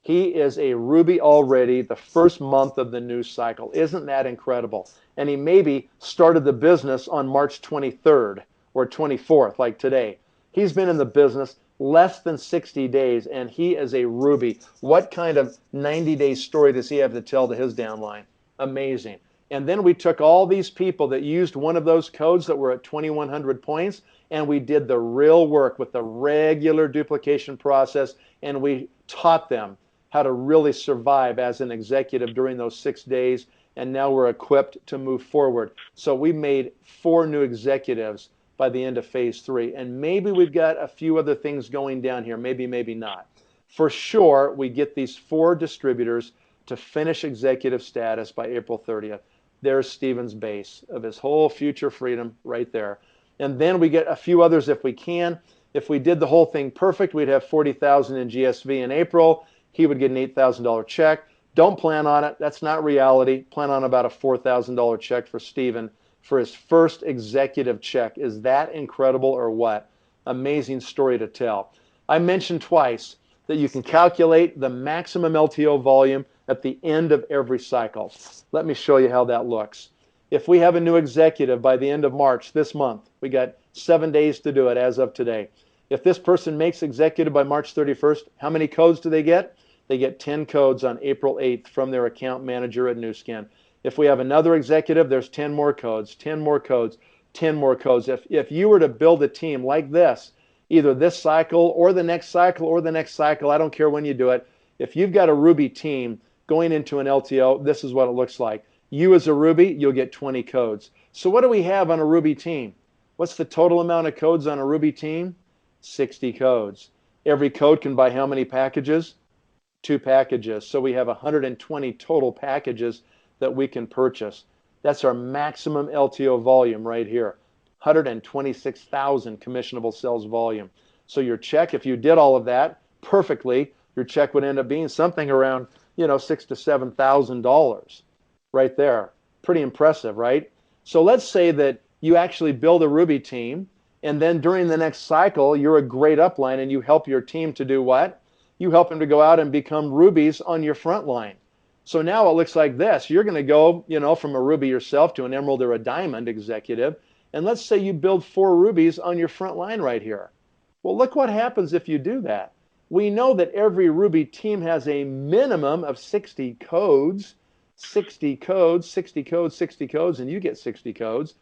Speaker 2: He is a Ruby already, the first month of the new cycle. Isn't that incredible? And he maybe started the business on March 23rd or 24th, like today. He's been in the business less than 60 days, and he is a Ruby. What kind of 90-day story does he have to tell to his downline? Amazing. And then we took all these people that used one of those codes that were at 2,100 points, and we did the real work with the regular duplication process, and we taught them how to really survive as an executive during those 6 days, and now we're equipped to move forward. So we made 4 new executives by the end of phase 3. And maybe we've got a few other things going down here, maybe not. For sure, we get these 4 distributors to finish executive status by April 30th. There's Steven's base of his whole future freedom right there. And then we get a few others if we can. If we did the whole thing perfect, we'd have 40,000 in GSV in April. He would get an $8,000 check. Don't plan on it. That's not reality. Plan on about a $4,000 check for Steven for his first executive check. Is that incredible or what? Amazing story to tell. I mentioned twice that you can calculate the maximum LTO volume at the end of every cycle. Let me show you how that looks. If we have a new executive by the end of March this month, we got 7 days to do it as of today. If this person makes executive by March 31st, how many codes do they get? They get 10 codes on April 8th from their account manager at Nu Skin. If we have another executive, there's 10 more codes, 10 more codes, 10 more codes. If you were to build a team like this, either this cycle or the next cycle or the next cycle, I don't care when you do it, if you've got a Ruby team going into an LTO, this is what it looks like. You as a Ruby, you'll get 20 codes. So what do we have on a Ruby team? What's the total amount of codes on a Ruby team? 60 codes. Every code can buy how many packages? 2 packages. So we have 120 total packages that we can purchase. That's our maximum LTO volume right here. 126,000 commissionable sales volume. So your check, if you did all of that perfectly, your check would end up being something around, $6,000 to $7,000 right there. Pretty impressive, right? So let's say that you actually build a Ruby team, and then during the next cycle, you're a great upline and you help your team to do what? You help them to go out and become Rubies on your front line. So now it looks like this. You're going to go, from a Ruby yourself to an Emerald or a Diamond executive. And let's say you build 4 Rubies on your front line right here. Well, look what happens if you do that. We know that every Ruby team has a minimum of 60 codes, 60 codes, 60 codes, 60 codes, and you get 60 codes.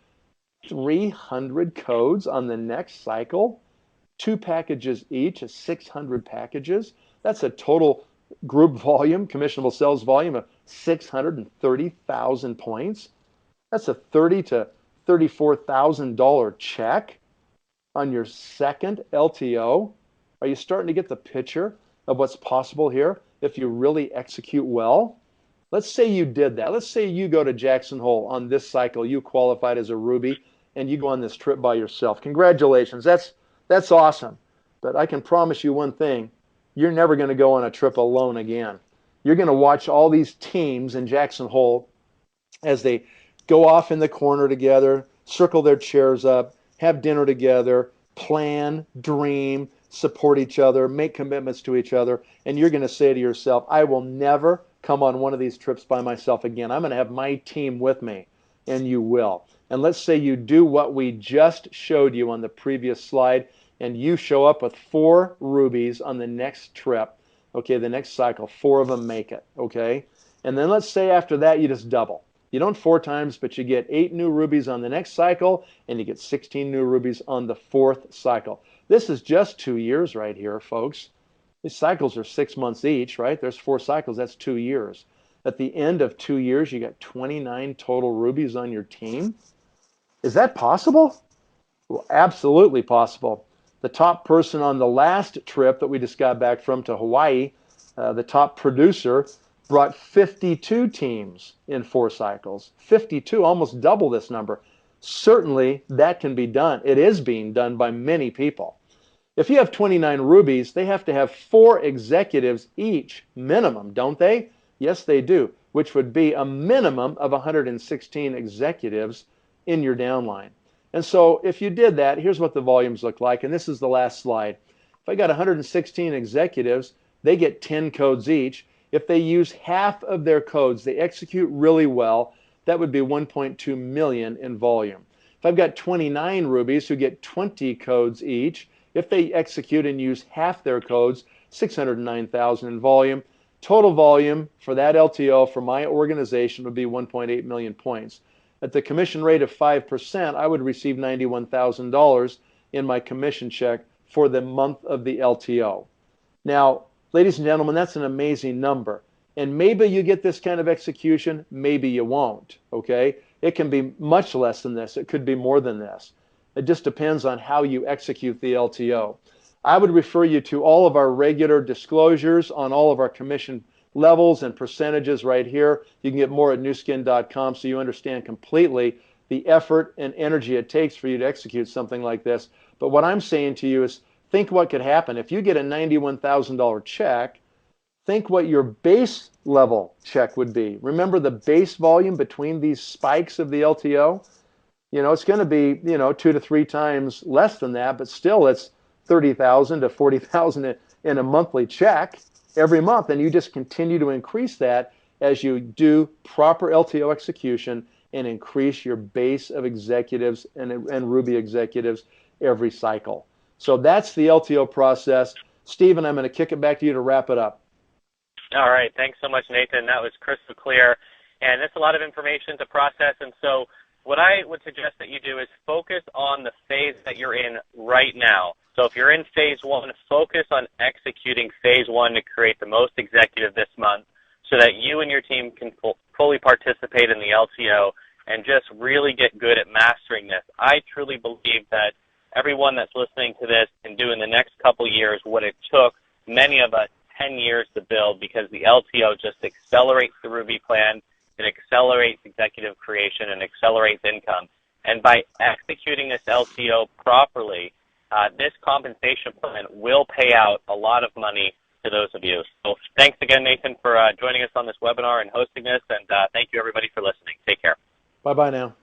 Speaker 2: 300 codes on the next cycle. 2 packages each, 600 packages. That's a total group volume, commissionable sales volume of 630,000 points. That's a $30,000 to $34,000 check on your second LTO. Are you starting to get the picture of what's possible here if you really execute well? Let's say you did that. Let's say you go to Jackson Hole on this cycle. You qualified as a Ruby, and you go on this trip by yourself. Congratulations. That's awesome. But I can promise you one thing. You're never going to go on a trip alone again. You're going to watch all these teams in Jackson Hole as they go off in the corner together, circle their chairs up, have dinner together, plan, dream, support each other, make commitments to each other, and you're going to say to yourself, I will never come on one of these trips by myself again. I'm going to have my team with me, and you will. And let's say you do what we just showed you on the previous slide, and you show up with 4 Rubies on the next trip, okay, the next cycle, 4 of them make it, okay? And then let's say after that you just double. You don't 4 times, but you get 8 new rubies on the next cycle, and you get 16 new rubies on the 4th cycle. This is just 2 years right here, folks. These cycles are 6 months each, right? There's 4 cycles, that's 2 years. At the end of 2 years, you got 29 total rubies on your team. Is that possible? Well, absolutely possible. The top person on the last trip that we just got back from to Hawaii, the top producer, brought 52 teams in 4 cycles. 52, almost double this number. Certainly, that can be done. It is being done by many people. If you have 29 rubies, they have to have 4 executives each, minimum, don't they? Yes, they do, which would be a minimum of 116 executives in your downline. And so if you did that, here's what the volumes look like, and this is the last slide. If I got 116 executives, they get 10 codes each. If they use half of their codes, they execute really well, that would be 1.2 million in volume. If I've got 29 rubies who get 20 codes each, if they execute and use half their codes, 609,000 in volume. Total volume for that LTO for my organization would be 1.8 million points. At the commission rate of 5%, I would receive $91,000 in my commission check for the month of the LTO. Now, ladies and gentlemen, that's an amazing number. And maybe you get this kind of execution, maybe you won't, okay? It can be much less than this. It could be more than this. It just depends on how you execute the LTO. I would refer you to all of our regular disclosures on all of our commission levels and percentages right here. You can get more at newskin.com so you understand completely the effort and energy it takes for you to execute something like this. But what I'm saying to you is think what could happen. If you get a $91,000 check, think what your base level check would be. Remember the base volume between these spikes of the LTO? You know, it's going to be, 2 to 3 times less than that, but still it's 30,000 to 40,000 in a monthly check every month. And you just continue to increase that as you do proper LTO execution and increase your base of executives and Ruby executives every cycle. So that's the LTO process. Stephen, I'm going to kick it back to you to wrap it up.
Speaker 1: All right. Thanks so much, Nathan. That was crystal clear. And it's a lot of information to process. And so what I would suggest that you do is focus on the phase that you're in right now. So if you're in phase 1, focus on executing phase 1 to create the most executive this month so that you and your team can fully participate in the LTO and just really get good at mastering this. I truly believe that everyone that's listening to this can do in the next couple years what it took many of us 10 years to build, because the LTO just accelerates the Ruby plan. It accelerates executive creation and accelerates income. And by executing this LTO properly, this compensation plan will pay out a lot of money to those of you. So thanks again, Nathan, for joining us on this webinar and hosting this, and thank you, everybody, for listening. Take care.
Speaker 2: Bye-bye now.